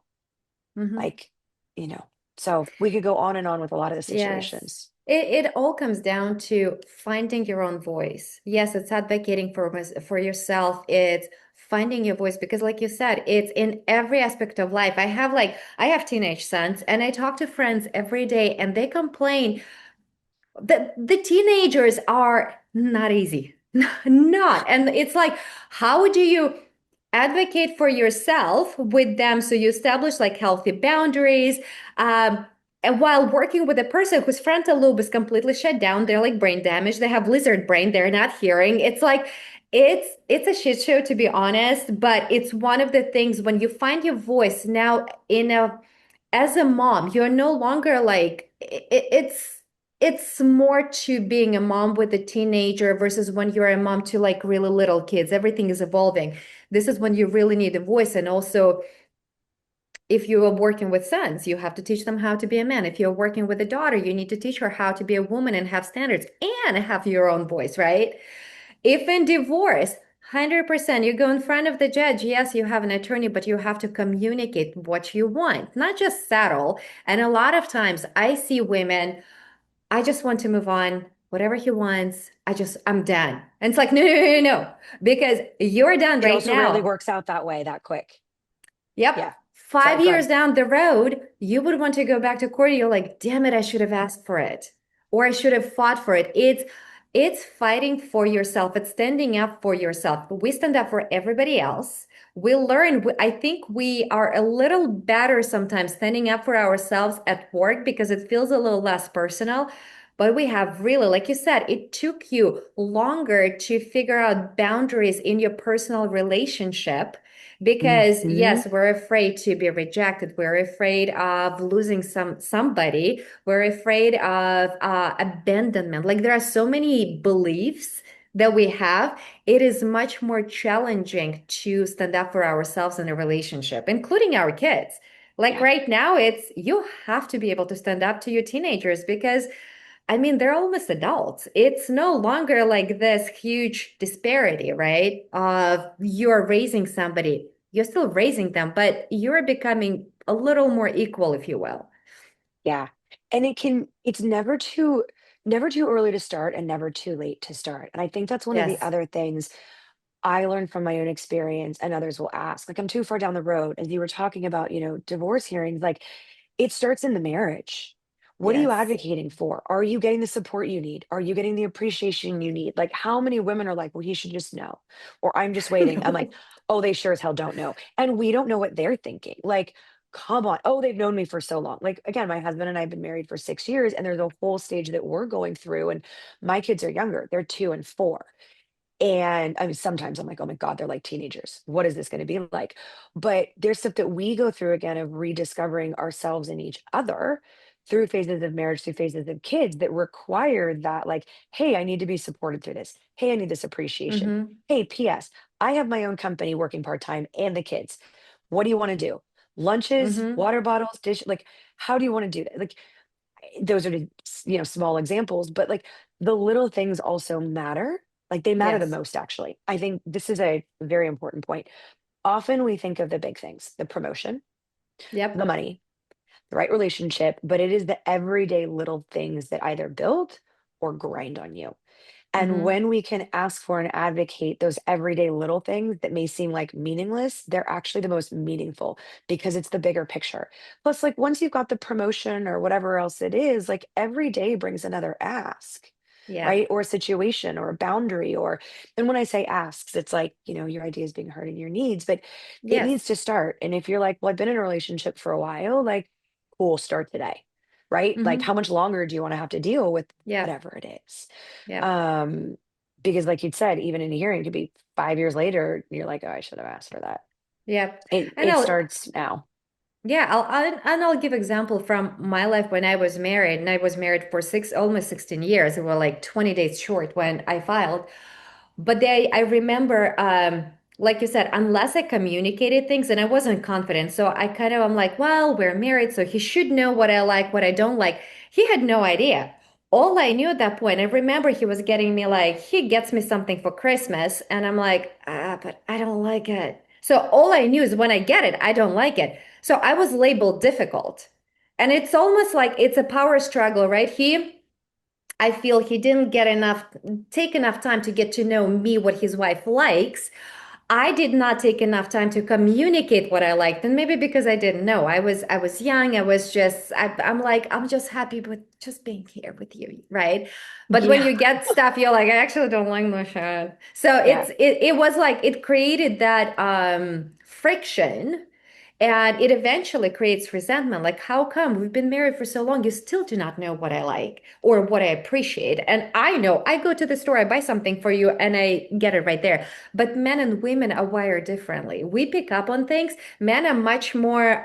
[SPEAKER 2] Mm-hmm.
[SPEAKER 3] Like, you know, so we could go on and on with a lot of the
[SPEAKER 2] Yes.
[SPEAKER 3] situations.
[SPEAKER 2] It all comes down to finding your own voice. Yes, it's advocating for yourself. It's finding your voice because like you said, it's in every aspect of life. I have teenage sons and I talk to friends every day and they complain the teenagers are not easy. Not. And it's like, how do you advocate for yourself with them so you establish like healthy boundaries? And while working with a person whose frontal lobe is completely shut down, they're like brain damaged, they have lizard brain, they're not hearing. It's like it's a shit show to be honest, but it's one of the things when you find your voice now in a as a mom, you're no longer like it's more to being a mom with a teenager versus when you're a mom to like really little kids. Everything is evolving. This is when you really need a voice. And also, if you are working with sons, you have to teach them how to be a man. If you're working with a daughter, you need to teach her how to be a woman and have standards and have your own voice, right? If in divorce, 100%, you go in front of the judge. Yes, you have an attorney, but you have to communicate what you want, not just settle. And a lot of times I see women, I just want to move on. Whatever he wants, I'm done. And it's like, no, no, no, no, no, because you're done
[SPEAKER 3] It
[SPEAKER 2] right
[SPEAKER 3] also rarely
[SPEAKER 2] now.
[SPEAKER 3] works out that way, that quick.
[SPEAKER 2] Yep.
[SPEAKER 3] Yeah. Sorry,
[SPEAKER 2] Five
[SPEAKER 3] go
[SPEAKER 2] years
[SPEAKER 3] ahead.
[SPEAKER 2] down the road, you would want to go back to court. You're like, damn it, I should have asked for it. Or I should have fought for it. It's fighting for yourself. It's standing up for yourself. We stand up for everybody else. We learn. I think we are a little better sometimes standing up for ourselves at work because it feels a little less personal. But we have really, like you said, it took you longer to figure out boundaries in your personal relationship because
[SPEAKER 3] Hmm.
[SPEAKER 2] yes, we're afraid to be rejected. We're afraid of losing somebody. We're afraid of abandonment. Like there are so many beliefs that we have. It is much more challenging to stand up for ourselves in a relationship, including our kids. Like
[SPEAKER 3] Yeah.
[SPEAKER 2] right now, it's you have to be able to stand up to your teenagers because I mean, they're almost adults. It's no longer like this huge disparity, right? Of you're raising somebody, you're still raising them, but you're becoming a little more equal, if you will.
[SPEAKER 3] Yeah. And it's never too early to start and never too late to start. And I think that's one of the
[SPEAKER 2] Yes.
[SPEAKER 3] other things I learned from my own experience and others will ask. Like I'm too far down the road. As you were talking about, divorce hearings, like it starts in the marriage. What are you
[SPEAKER 2] Yes.
[SPEAKER 3] advocating for? Are you getting the support you need? Are you getting the appreciation you need? Like, how many women are like, well, he should just know, or I'm just waiting. I'm like,
[SPEAKER 2] No.
[SPEAKER 3] oh, they sure as hell don't know. And we don't know what they're thinking. Like, come on. Oh, they've known me for so long. Like, again, my husband and I have been married for 6 years, and there's a whole stage that we're going through. And my kids are younger, they're 2 and 4. And I mean, sometimes I'm like, oh my God, they're like teenagers. What is this going to be like? But there's stuff that we go through again of rediscovering ourselves in each other through phases of marriage, through phases of kids that require that, like, hey, I need to be supported through this. Hey, I need this appreciation.
[SPEAKER 2] Mm-hmm.
[SPEAKER 3] Hey, P.S. I have my own company working part time and the kids. What do you want to do? Lunches,
[SPEAKER 2] Mm-hmm.
[SPEAKER 3] water bottles, dish, like, how do you want to do that? Like, those are the small examples, but like the little things also matter. Like they matter the
[SPEAKER 2] Yes.
[SPEAKER 3] most, actually. I think this is a very important point. Often we think of the big things, the promotion, the
[SPEAKER 2] Yep.
[SPEAKER 3] money, the right relationship, but it is the everyday little things that either build or grind on you. And
[SPEAKER 2] Mm-hmm.
[SPEAKER 3] when we can ask for and advocate those everyday little things that may seem like meaningless, they're actually the most meaningful because it's the bigger picture. Plus, like once you've got the promotion or whatever else it is, like every day brings another ask, right?
[SPEAKER 2] Yep.
[SPEAKER 3] Or a situation or a boundary. And when I say asks, it's like, your ideas being heard and your needs, but it needs
[SPEAKER 2] Yes.
[SPEAKER 3] to start. And if you're like, well, I've been in a relationship for a while, like, cool, start today, right? Like,
[SPEAKER 2] Mm-hmm.
[SPEAKER 3] how much longer do you want to have to deal with
[SPEAKER 2] Yep.
[SPEAKER 3] whatever it is?
[SPEAKER 2] Yep.
[SPEAKER 3] Um, because like you'd said, even in a hearing, it could be 5 years later, you're like, oh, I should have asked for that.
[SPEAKER 2] Yep.
[SPEAKER 3] It
[SPEAKER 2] And
[SPEAKER 3] it starts now.
[SPEAKER 2] yeah, I'll give example from my life when I was married, and I was married for almost 16 years. We were like 20 days short when I filed. But I remember, like you said, unless I communicated things and I wasn't confident. So I'm like, well, we're married, so he should know what I like, what I don't like. He had no idea. All I knew at that point, I remember he was getting me like, he gets me something for Christmas. And I'm like, but I don't like it. So all I knew is when I get it, I don't like it. So I was labeled difficult. And it's almost like it's a power struggle, right? I feel he didn't take enough time to get to know me, what his wife likes. I did not take enough time to communicate what I liked, and maybe because I didn't know. I was young. I'm like, I'm just happy with just being here with you, right? But when
[SPEAKER 3] Yeah.
[SPEAKER 2] you get stuff, you're like, I actually don't like my shirt. So
[SPEAKER 3] Yeah.
[SPEAKER 2] it was like it created that friction, and it eventually creates resentment. Like, how come we've been married for so long, you still do not know what I like or what I appreciate? And I know I go to the store, I buy something for you, and I get it right there. But men and women are wired differently. We pick up on things. Men are much more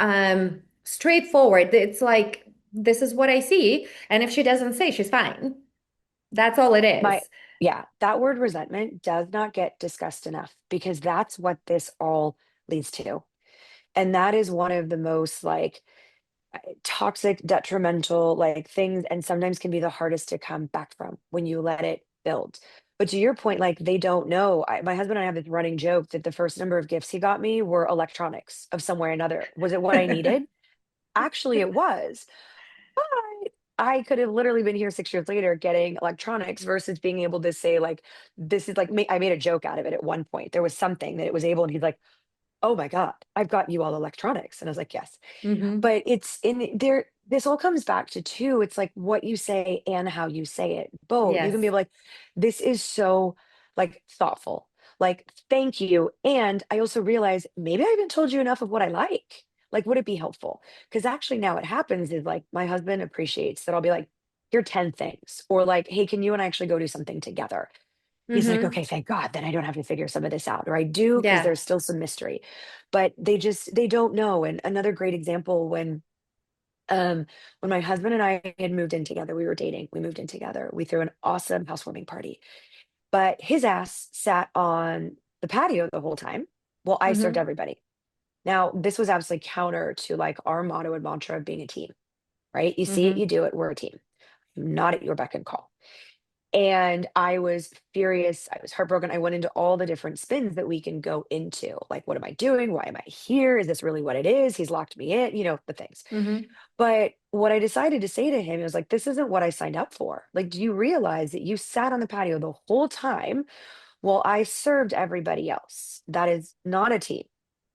[SPEAKER 2] straightforward. It's like, this is what I see. And if she doesn't say, she's fine. That's all it
[SPEAKER 3] My
[SPEAKER 2] is.
[SPEAKER 3] yeah, that word resentment does not get discussed enough because that's what this all leads to. And that is one of the most like toxic, detrimental like things, and sometimes can be the hardest to come back from when you let it build. But to your point, like they don't know. My husband and I have this running joke that the first number of gifts he got me were electronics of some way or another. Was it what I needed? Actually, it was. But I could have literally been here 6 years later getting electronics versus being able to say, like, this is like, I made a joke out of it at one point. There was something that it was able, and he's like, oh my God, I've got you all electronics. And I was like, yes.
[SPEAKER 2] Hmm.
[SPEAKER 3] But it's in there, this all comes back to two. It's like what you say and how you say it. Both. You can be
[SPEAKER 2] Yes.
[SPEAKER 3] like, this is so like thoughtful. Like, thank you. And I also realize maybe I haven't told you enough of what I like. Like, would it be helpful? Because actually now what happens is like my husband appreciates that I'll be like, here are 10 things. Or like, hey, can you and I actually go do something together? He's like,
[SPEAKER 2] Hmm.
[SPEAKER 3] okay, thank God, then I don't have to figure some of this out. Or I do because
[SPEAKER 2] Yeah.
[SPEAKER 3] there's still some mystery. But they don't know. And another great example when my husband and I had moved in together, we were dating, we moved in together. We threw an awesome housewarming party. But his ass sat on the patio the whole time while I served
[SPEAKER 2] Hmm.
[SPEAKER 3] everybody. Now, this was absolutely counter to like our motto and mantra of being a team, right? You see it, you
[SPEAKER 2] Hmm.
[SPEAKER 3] do it, we're a team. I'm not at your beck and call. And I was furious. I was heartbroken. I went into all the different spins that we can go into. Like, what am I doing? Why am I here? Is this really what it is? He's locked me in, the things.
[SPEAKER 2] Hmm.
[SPEAKER 3] But what I decided to say to him was like, this isn't what I signed up for. Like, do you realize that you sat on the patio the whole time while I served everybody else? That is not a team.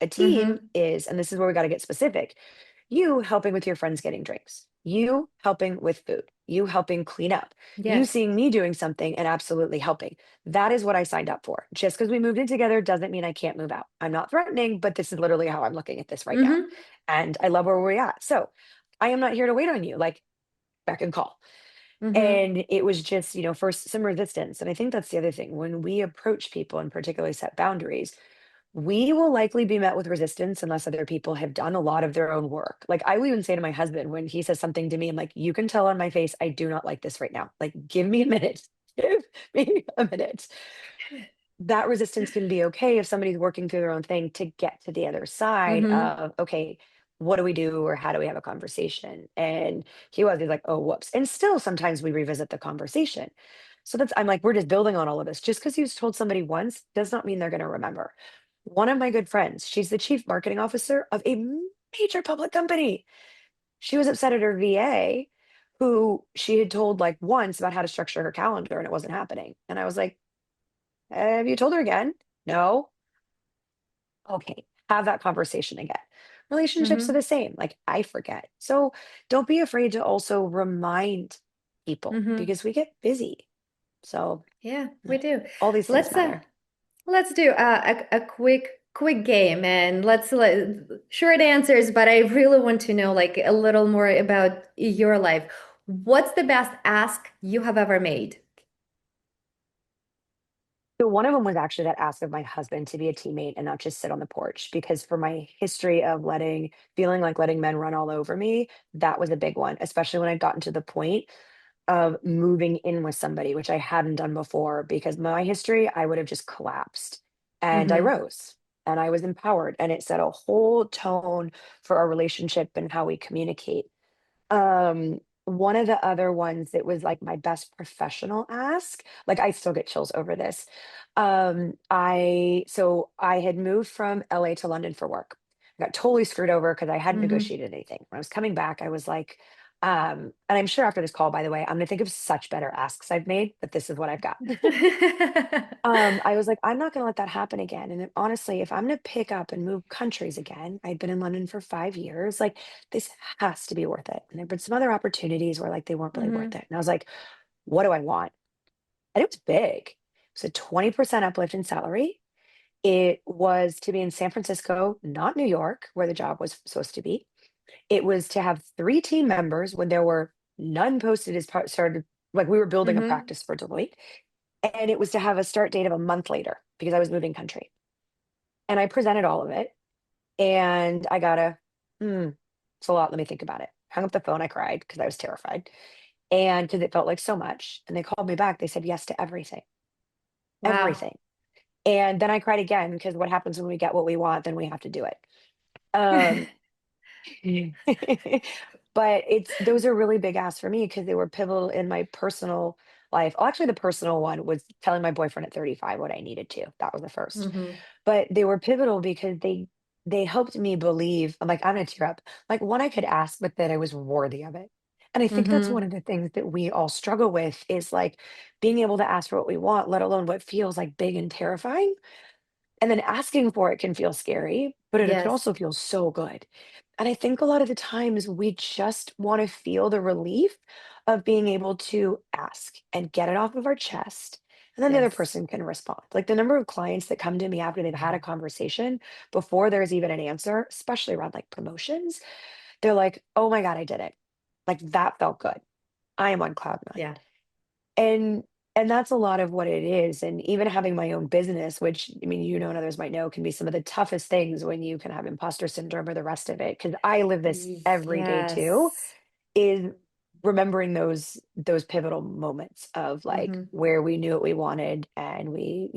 [SPEAKER 3] A team
[SPEAKER 2] Hmm.
[SPEAKER 3] is, and this is where we got to get specific, you helping with your friends getting drinks. You helping with food, you helping clean up, you
[SPEAKER 2] Yes.
[SPEAKER 3] seeing me doing something and absolutely helping. That is what I signed up for. Just because we moved in together doesn't mean I can't move out. I'm not threatening, but this is literally how I'm looking at this right now.
[SPEAKER 2] Mm-hmm.
[SPEAKER 3] And I love where we're at. So I am not here to wait on you. Like, back and call.
[SPEAKER 2] Mm-hmm.
[SPEAKER 3] And it was just, first some resistance. And I think that's the other thing. When we approach people and particularly set boundaries, we will likely be met with resistance unless other people have done a lot of their own work. Like, I will even say to my husband when he says something to me, I'm like, you can tell on my face, I do not like this right now. Like, give me a minute. Give me a minute. That resistance can be okay if somebody's working through their own thing to get to the other side
[SPEAKER 2] Mm-hmm.
[SPEAKER 3] of, okay, what do we do or how do we have a conversation? And he's like, oh, whoops. And still sometimes we revisit the conversation. So I'm like, we're just building on all of this. Just because you've told somebody once does not mean they're going to remember. One of my good friends, she's the chief marketing officer of a major public company. She was upset at her VA, who she had told like once about how to structure her calendar and it wasn't happening. And I was like, have you told her again? No. Okay. Have that conversation again. Relationships are
[SPEAKER 2] Mm-hmm.
[SPEAKER 3] the same. Like, I forget. So don't be afraid to also remind people
[SPEAKER 2] Mm-hmm.
[SPEAKER 3] because we get busy. So
[SPEAKER 2] Yeah,
[SPEAKER 3] eh,
[SPEAKER 2] we do.
[SPEAKER 3] all these things
[SPEAKER 2] Let's
[SPEAKER 3] matter.
[SPEAKER 2] let's do a quick game, and let's let short answers, but I really want to know like a little more about your life. What's the best ask you have ever made?
[SPEAKER 3] So one of them was actually that ask of my husband to be a teammate and not just sit on the porch because for my history of feeling like letting men run all over me, that was a big one, especially when I'd gotten to the point of moving in with somebody, which I hadn't done before because my history, I would have just collapsed. And I
[SPEAKER 2] Mm-hmm.
[SPEAKER 3] rose and I was empowered and it set a whole tone for our relationship and how we communicate. One of the other ones that was like my best professional ask, like I still get chills over this. I had moved from LA to London for work. I got totally screwed over because I hadn't
[SPEAKER 2] Mm-hmm.
[SPEAKER 3] negotiated anything. When I was coming back, I was like, and I'm sure after this call, by the way, I'm gonna think of such better asks I've made, but this is what I've got. I was like, I'm not gonna let that happen again. And honestly, if I'm gonna pick up and move countries again, I'd been in London for 5 years, like this has to be worth it. And there've been some other opportunities where like they weren't really worth
[SPEAKER 2] Mm-hmm.
[SPEAKER 3] it. And I was like, what do I want? And it was big. It was a 20% uplift in salary. It was to be in San Francisco, not New York, where the job was supposed to be. It was to have 3 team members when there were none posted as part started, like we were building a
[SPEAKER 2] Mm-hmm.
[SPEAKER 3] practice for Deloitte. And it was to have a start date of a month later because I was moving country. And I presented all of it. And I got it's a lot. Let me think about it. Hung up the phone. I cried because I was terrified. And because it felt like so much. And they called me back. They said yes to everything,
[SPEAKER 2] Wow.
[SPEAKER 3] everything. And then I cried again because what happens when we get what we want, then we have to do it. Um, but those are really big asks for me because they were pivotal in my personal life. Oh, actually, the personal one was telling my boyfriend at 35 what I needed to. That was the first.
[SPEAKER 2] Mm-hmm.
[SPEAKER 3] But they were pivotal because they helped me believe. I'm like, I'm gonna tear up. Like one I could ask, but that I was worthy of it. And I think that's one
[SPEAKER 2] Mm-hmm.
[SPEAKER 3] of the things that we all struggle with is like being able to ask for what we want, let alone what feels like big and terrifying. And then asking for it can feel scary, but it can
[SPEAKER 2] Yes.
[SPEAKER 3] also feel so good. And I think a lot of the times we just want to feel the relief of being able to ask and get it off of our chest. And then the other
[SPEAKER 2] Yes.
[SPEAKER 3] person can respond. Like the number of clients that come to me after they've had a conversation before there's even an answer, especially around like promotions, they're like, oh my God, I did it. Like that felt good. I am on cloud nine.
[SPEAKER 2] Yeah.
[SPEAKER 3] And and that's a lot of what it is, and even having my own business, which, I mean, and others might know, can be some of the toughest things when you can have imposter syndrome or the rest of it. Because I live this every day too,
[SPEAKER 2] Yes.
[SPEAKER 3] is remembering those pivotal moments of, like,
[SPEAKER 2] Mm-hmm.
[SPEAKER 3] where we knew what we wanted and we,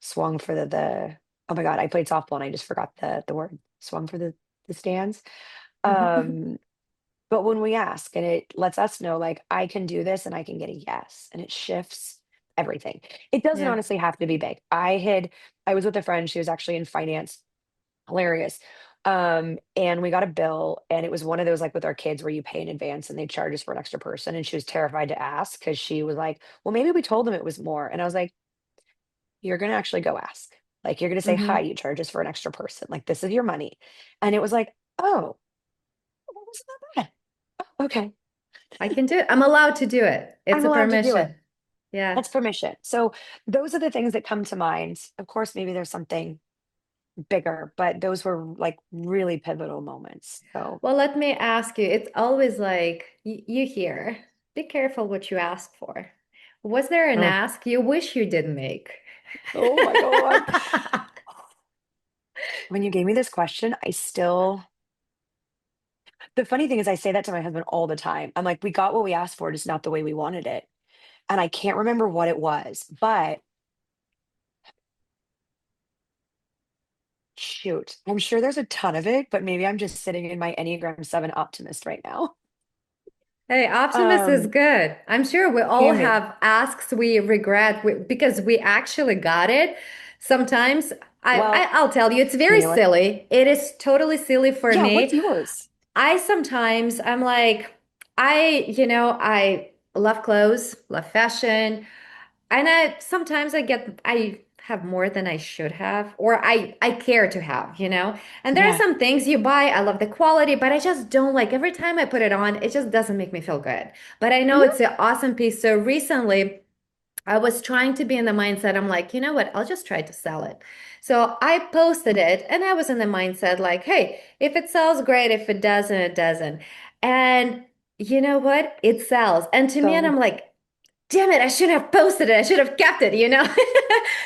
[SPEAKER 3] swung for the oh my god, I played softball and I just forgot the word. Swung for the stands. Um but when we ask and it lets us know, like, I can do this and I can get a yes, and it shifts everything. It doesn't
[SPEAKER 2] Yeah.
[SPEAKER 3] honestly have to be big. I was with a friend, she was actually in finance, hilarious. And we got a bill, and it was one of those like with our kids where you pay in advance and they charge us for an extra person. And she was terrified to ask because she was like, well, maybe we told them it was more. And I was like, you're gonna actually go ask. Like, you're gonna say, hi,
[SPEAKER 2] Mm-hmm.
[SPEAKER 3] you charge us for an extra person. Like, this is your money. And it was like, oh, well, wasn't that bad? Okay,
[SPEAKER 2] I can do it. I'm allowed to do it. It's
[SPEAKER 3] I'm
[SPEAKER 2] a
[SPEAKER 3] allowed to do it.
[SPEAKER 2] permission. Yeah.
[SPEAKER 3] That's permission. So those are the things that come to mind. Of course, maybe there's something bigger, but those were like really pivotal moments. So,
[SPEAKER 2] Well, let me ask you, it's always like you hear, be careful what you ask for. Was there an
[SPEAKER 3] ugh,
[SPEAKER 2] ask you wish you didn't make?
[SPEAKER 3] oh my God. When you gave me this question, the funny thing is, I say that to my husband all the time. I'm like, we got what we asked for, just not the way we wanted it. And I can't remember what it was, but shoot, I'm sure there's a ton of it, but maybe I'm just sitting in my Enneagram 7 optimist right now.
[SPEAKER 2] Hey, optimist is
[SPEAKER 3] Um,
[SPEAKER 2] good. I'm sure we all
[SPEAKER 3] can be.
[SPEAKER 2] have asks we regret because we actually got it. Sometimes
[SPEAKER 3] Well,
[SPEAKER 2] I'll tell you, it's
[SPEAKER 3] you
[SPEAKER 2] very
[SPEAKER 3] know what?
[SPEAKER 2] silly. It is totally silly for
[SPEAKER 3] Yeah, what's
[SPEAKER 2] me.
[SPEAKER 3] yours?
[SPEAKER 2] I sometimes I'm like, I love clothes, love fashion. And I have more than I should have, or I care to have, you know? And there are
[SPEAKER 3] Yeah.
[SPEAKER 2] some things you buy, I love the quality, but I just don't like every time I put it on, it just doesn't make me feel good. But I know
[SPEAKER 3] Mhm.
[SPEAKER 2] it's an awesome piece. So recently I was trying to be in the mindset, I'm like, you know what? I'll just try to sell it. So I posted it and I was in the mindset like, hey, if it sells, great. If it doesn't, it doesn't. And you know what? It sells. And to me, and I'm
[SPEAKER 3] So,
[SPEAKER 2] like, damn it, I should have posted it. I should have kept it, you know?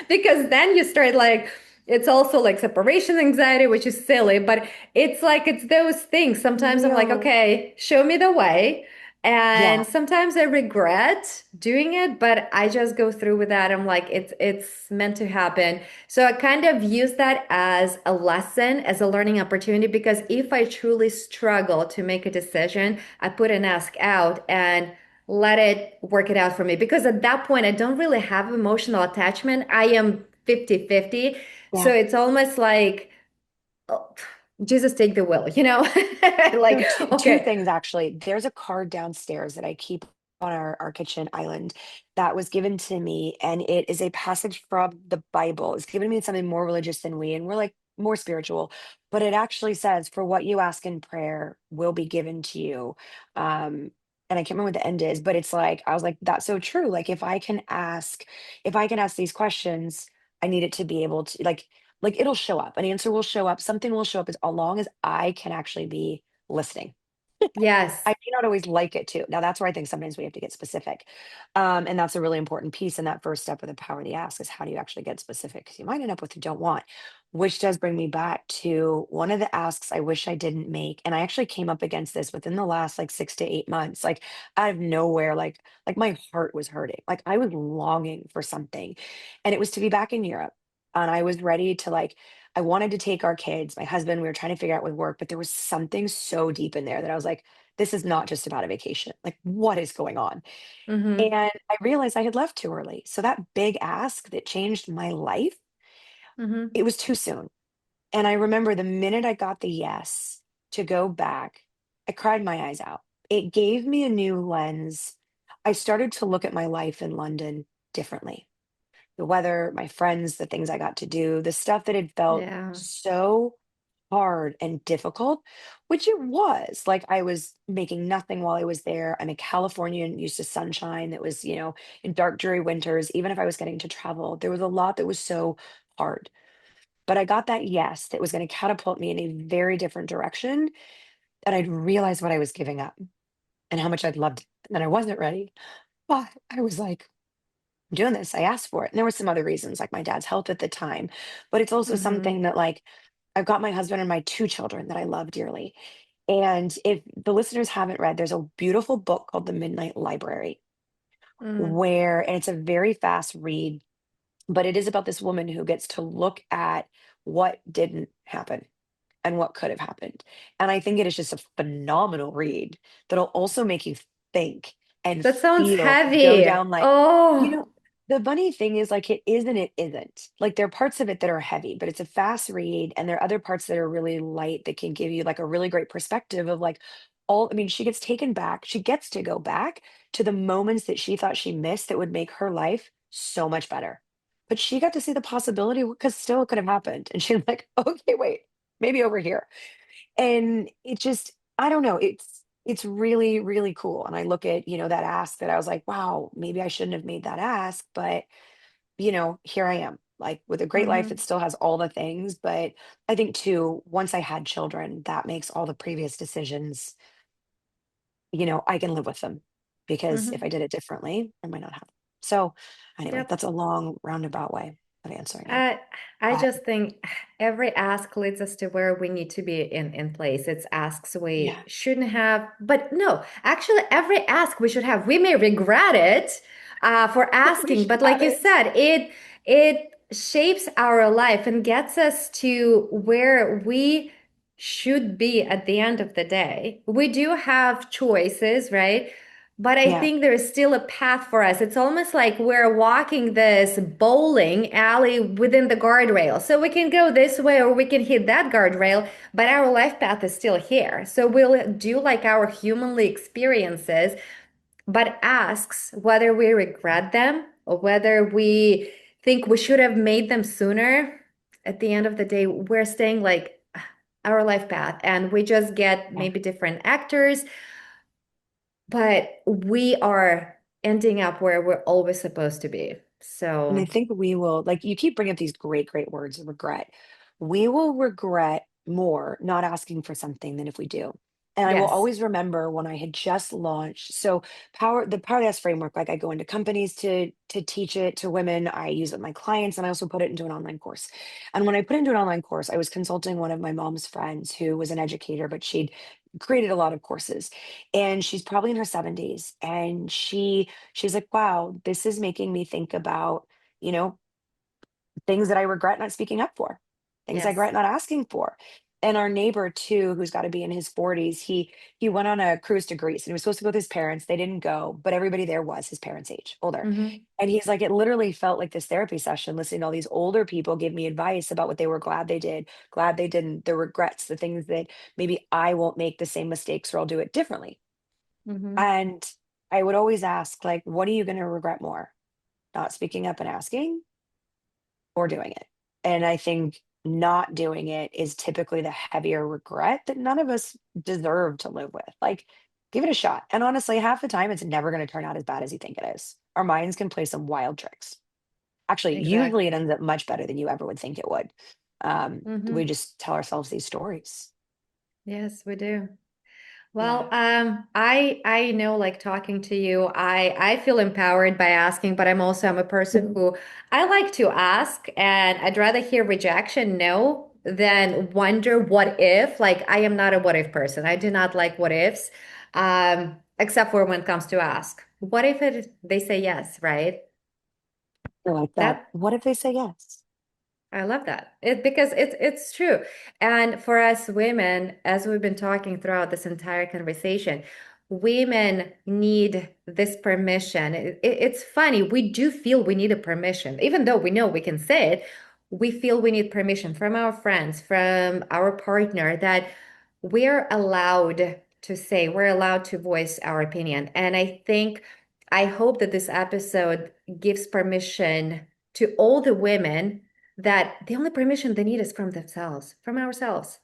[SPEAKER 2] Because then you start like, it's also like separation anxiety, which is silly, but it's like, it's those things. Sometimes I'm like,
[SPEAKER 3] real.
[SPEAKER 2] okay, show me the way. And
[SPEAKER 3] Yeah.
[SPEAKER 2] sometimes I regret doing it, but I just go through with that. I'm like, it's meant to happen. So I kind of use that as a lesson, as a learning opportunity, because if I truly struggle to make a decision, I put an ask out and let it work it out for me because at that point I don't really have emotional attachment. I am 50-50. So
[SPEAKER 3] Yeah.
[SPEAKER 2] it's almost like oh, Jesus take the wheel, you know?
[SPEAKER 3] So
[SPEAKER 2] Like,
[SPEAKER 3] two
[SPEAKER 2] okay.
[SPEAKER 3] things actually. There's a card downstairs that I keep on our kitchen island that was given to me, and it is a passage from the Bible. It's given me something more religious than we, and we're like more spiritual. But it actually says, "For what you ask in prayer will be given to you." And I can't remember what the end is, but it's like I was like, "That's so true." Like if I can ask these questions, I need it to be able to like it'll show up. An answer will show up. Something will show up as long as I can actually be listening. I
[SPEAKER 2] Yes.
[SPEAKER 3] may not always like it too. Now that's where I think sometimes we have to get specific. And that's a really important piece in that first step of the power of the ask is how do you actually get specific? Because you might end up with you don't want, which does bring me back to one of the asks I wish I didn't make. And I actually came up against this within the last like 6 to 8 months, like out of nowhere, like my heart was hurting. Like I was longing for something. And it was to be back in Europe. And I was ready to like I wanted to take our kids, my husband, we were trying to figure out with work, but there was something so deep in there that I was like, this is not just about a vacation. Like, what is going on?
[SPEAKER 2] Mm-hmm.
[SPEAKER 3] And I realized I had left too early. So that big ask that changed my life,
[SPEAKER 2] Mm-hmm.
[SPEAKER 3] it was too soon. And I remember the minute I got the yes to go back, I cried my eyes out. It gave me a new lens. I started to look at my life in London differently. The weather, my friends, the things I got to do, the stuff that had felt
[SPEAKER 2] Yeah.
[SPEAKER 3] so hard and difficult, which it was. Like I was making nothing while I was there. I'm a Californian used to sunshine that was, in dark, dreary winters, even if I was getting to travel, there was a lot that was so hard. But I got that yes that was going to catapult me in a very different direction. And I'd realized what I was giving up and how much I'd loved it. And then I wasn't ready. But I was like, I'm doing this. I asked for it. And there were some other reasons, like my dad's health at the time. But it's also
[SPEAKER 2] Mm-hmm.
[SPEAKER 3] something that like I've got my husband and my two children that I love dearly. And if the listeners haven't read, there's a beautiful book called The Midnight Library,
[SPEAKER 2] Mm.
[SPEAKER 3] and it's a very fast read, but it is about this woman who gets to look at what didn't happen and what could have happened. And I think it is just a phenomenal read that'll also make you think and
[SPEAKER 2] That sounds
[SPEAKER 3] feel and go
[SPEAKER 2] heavy.
[SPEAKER 3] down like, you
[SPEAKER 2] Oh.
[SPEAKER 3] know, the funny thing is like it is and it isn't. Like there are parts of it that are heavy, but it's a fast read. And there are other parts that are really light that can give you like a really great perspective of like I mean, she gets taken back. She gets to go back to the moments that she thought she missed that would make her life so much better. But she got to see the possibility because still it could have happened. And she's like, okay, wait, maybe over here. And it just, I don't know. it's really, really cool. And I look at, that ask that I was like, wow, maybe I shouldn't have made that ask, but here I am, like with a great life that
[SPEAKER 2] Mm-hmm.
[SPEAKER 3] still has all the things. But I think too, once I had children, that makes all the previous decisions, I can live with them because if
[SPEAKER 2] Mm-hmm.
[SPEAKER 3] I did it differently, I might not have. So anyway,
[SPEAKER 2] Yep.
[SPEAKER 3] that's a long roundabout way of answering it.
[SPEAKER 2] Uh, I
[SPEAKER 3] But
[SPEAKER 2] just think every ask leads us to where we need to be in place. It's asks we
[SPEAKER 3] yeah,
[SPEAKER 2] shouldn't have, but no, actually, every ask we should have. We may regret it for
[SPEAKER 3] we
[SPEAKER 2] asking, but
[SPEAKER 3] got
[SPEAKER 2] like you
[SPEAKER 3] it.
[SPEAKER 2] said, it shapes our life and gets us to where we should be at the end of the day. We do have choices, right? But I
[SPEAKER 3] Yeah.
[SPEAKER 2] think there's still a path for us. It's almost like we're walking this bowling alley within the guardrail. So we can go this way or we can hit that guardrail, but our life path is still here. So we'll do like our humanly experiences, but asks whether we regret them or whether we think we should have made them sooner. At the end of the day, we're staying like our life path and we just get
[SPEAKER 3] Yeah.
[SPEAKER 2] maybe different actors, but we are ending up where we're always supposed to be.
[SPEAKER 3] And I
[SPEAKER 2] So,
[SPEAKER 3] think we will, like, you keep bringing up these great, great words of regret. We will regret more not asking for something than if we do. And I will
[SPEAKER 2] yes.
[SPEAKER 3] always remember when I had just launched. So the Power Yes framework, like I go into companies to teach it to women. I use it with my clients and I also put it into an online course. And when I put it into an online course, I was consulting one of my mom's friends who was an educator, but she'd created a lot of courses. And she's probably in her 70s. And she's like, wow, this is making me think about you know, things that I regret not speaking up for, things I
[SPEAKER 2] Yes.
[SPEAKER 3] regret not asking for. And our neighbor too, who's got to be in his 40s, he went on a cruise to Greece and he was supposed to go with his parents. They didn't go, but everybody there was his parents' age, older.
[SPEAKER 2] Hmm.
[SPEAKER 3] And he's like, it literally felt like this therapy session, listening to all these older people give me advice about what they were glad they did, glad they didn't, the regrets, the things that maybe I won't make the same mistakes or I'll do it differently.
[SPEAKER 2] Hmm.
[SPEAKER 3] And I would always ask, like, what are you going to regret more? Not speaking up and asking or doing it. And I think not doing it is typically the heavier regret that none of us deserve to live with. Like, give it a shot. And honestly, half the time, it's never going to turn out as bad as you think it is. Our minds can play some wild tricks. Actually, usually
[SPEAKER 2] Exactly.
[SPEAKER 3] it ends up much better than you ever would think it would. We
[SPEAKER 2] Hmm.
[SPEAKER 3] just tell ourselves these stories.
[SPEAKER 2] Yes, we do. Well,
[SPEAKER 3] Yeah.
[SPEAKER 2] I know like talking to you, I feel empowered by asking, but I'm a person
[SPEAKER 3] Mhm.
[SPEAKER 2] who I like to ask and I'd rather hear rejection no than wonder what if. Like I am not a what if person. I do not like what ifs, except for when it comes to ask. What if they say yes, right?
[SPEAKER 3] I like that.
[SPEAKER 2] That
[SPEAKER 3] What if they say yes?
[SPEAKER 2] I love that. Because it's true. And for us women, as we've been talking throughout this entire conversation, women need this permission. It's funny. We do feel we need a permission, even though we know we can say it. We feel we need permission from our friends, from our partner, that we're allowed to say, we're allowed to voice our opinion. And I hope that this episode gives permission to all the women that the only permission they need is from themselves, from ourselves.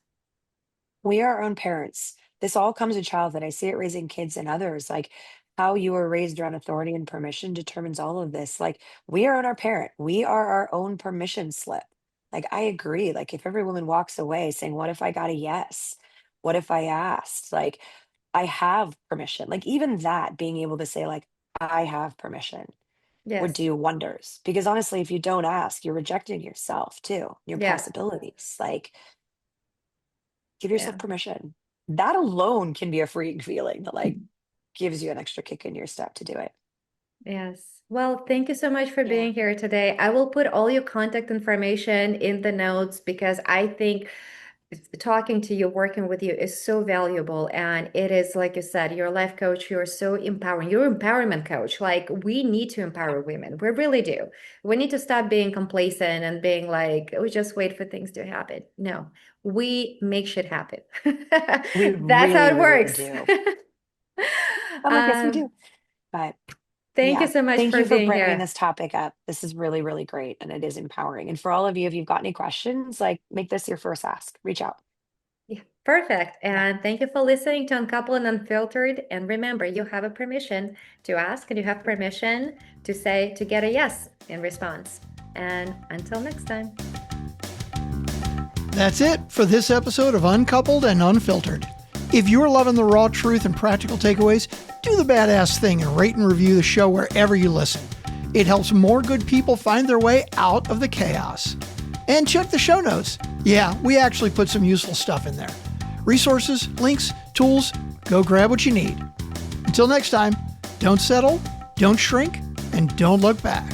[SPEAKER 3] We are our own parents. This all comes in childhood. I see it raising kids and others. Like how you were raised around authority and permission determines all of this. Like we are our parent. We are our own permission slip. Like I agree. Like if every woman walks away saying, what if I got a yes? What if I asked? Like I have permission. Like even that being able to say, like, I have permission would
[SPEAKER 2] Yes.
[SPEAKER 3] do wonders. Because honestly, if you don't ask, you're rejecting yourself too, your
[SPEAKER 2] Yeah.
[SPEAKER 3] possibilities. Like give yourself
[SPEAKER 2] Yeah.
[SPEAKER 3] permission. That alone can be a freeing feeling that like gives you an extra kick in your step to do it.
[SPEAKER 2] Yes. Well, thank you so much for
[SPEAKER 3] Yeah.
[SPEAKER 2] being here today. I will put all your contact information in the notes because I think talking to you, working with you is so valuable. And it is, like you said, you're a life coach. You're so empowering. You're an empowerment coach. Like we need to empower women. We really do. We need to stop being complacent and being like, we just wait for things to happen. No, we make shit happen.
[SPEAKER 3] We
[SPEAKER 2] That's how
[SPEAKER 3] really,
[SPEAKER 2] it
[SPEAKER 3] really
[SPEAKER 2] works.
[SPEAKER 3] do. I'm like, yes, we
[SPEAKER 2] Um,
[SPEAKER 3] do. But
[SPEAKER 2] thank you
[SPEAKER 3] yeah,
[SPEAKER 2] so much
[SPEAKER 3] thank
[SPEAKER 2] for
[SPEAKER 3] you for
[SPEAKER 2] being
[SPEAKER 3] bringing
[SPEAKER 2] here.
[SPEAKER 3] this topic up. This is really, really great. And it is empowering. And for all of you, if you've got any questions, like make this your first ask, reach out.
[SPEAKER 2] Yeah. Perfect. And thank you for listening to Uncoupled and Unfiltered. And remember, you have a permission to ask and you have permission to get a yes in response. And until next time.
[SPEAKER 1] That's it for this episode of Uncoupled and Unfiltered. If you're loving the raw truth and practical takeaways, do the badass thing and rate and review the show wherever you listen. It helps more good people find their way out of the chaos. And check the show notes. Yeah, we actually put some useful stuff in there. Resources, links, tools, go grab what you need. Until next time, don't settle, don't shrink, and don't look back.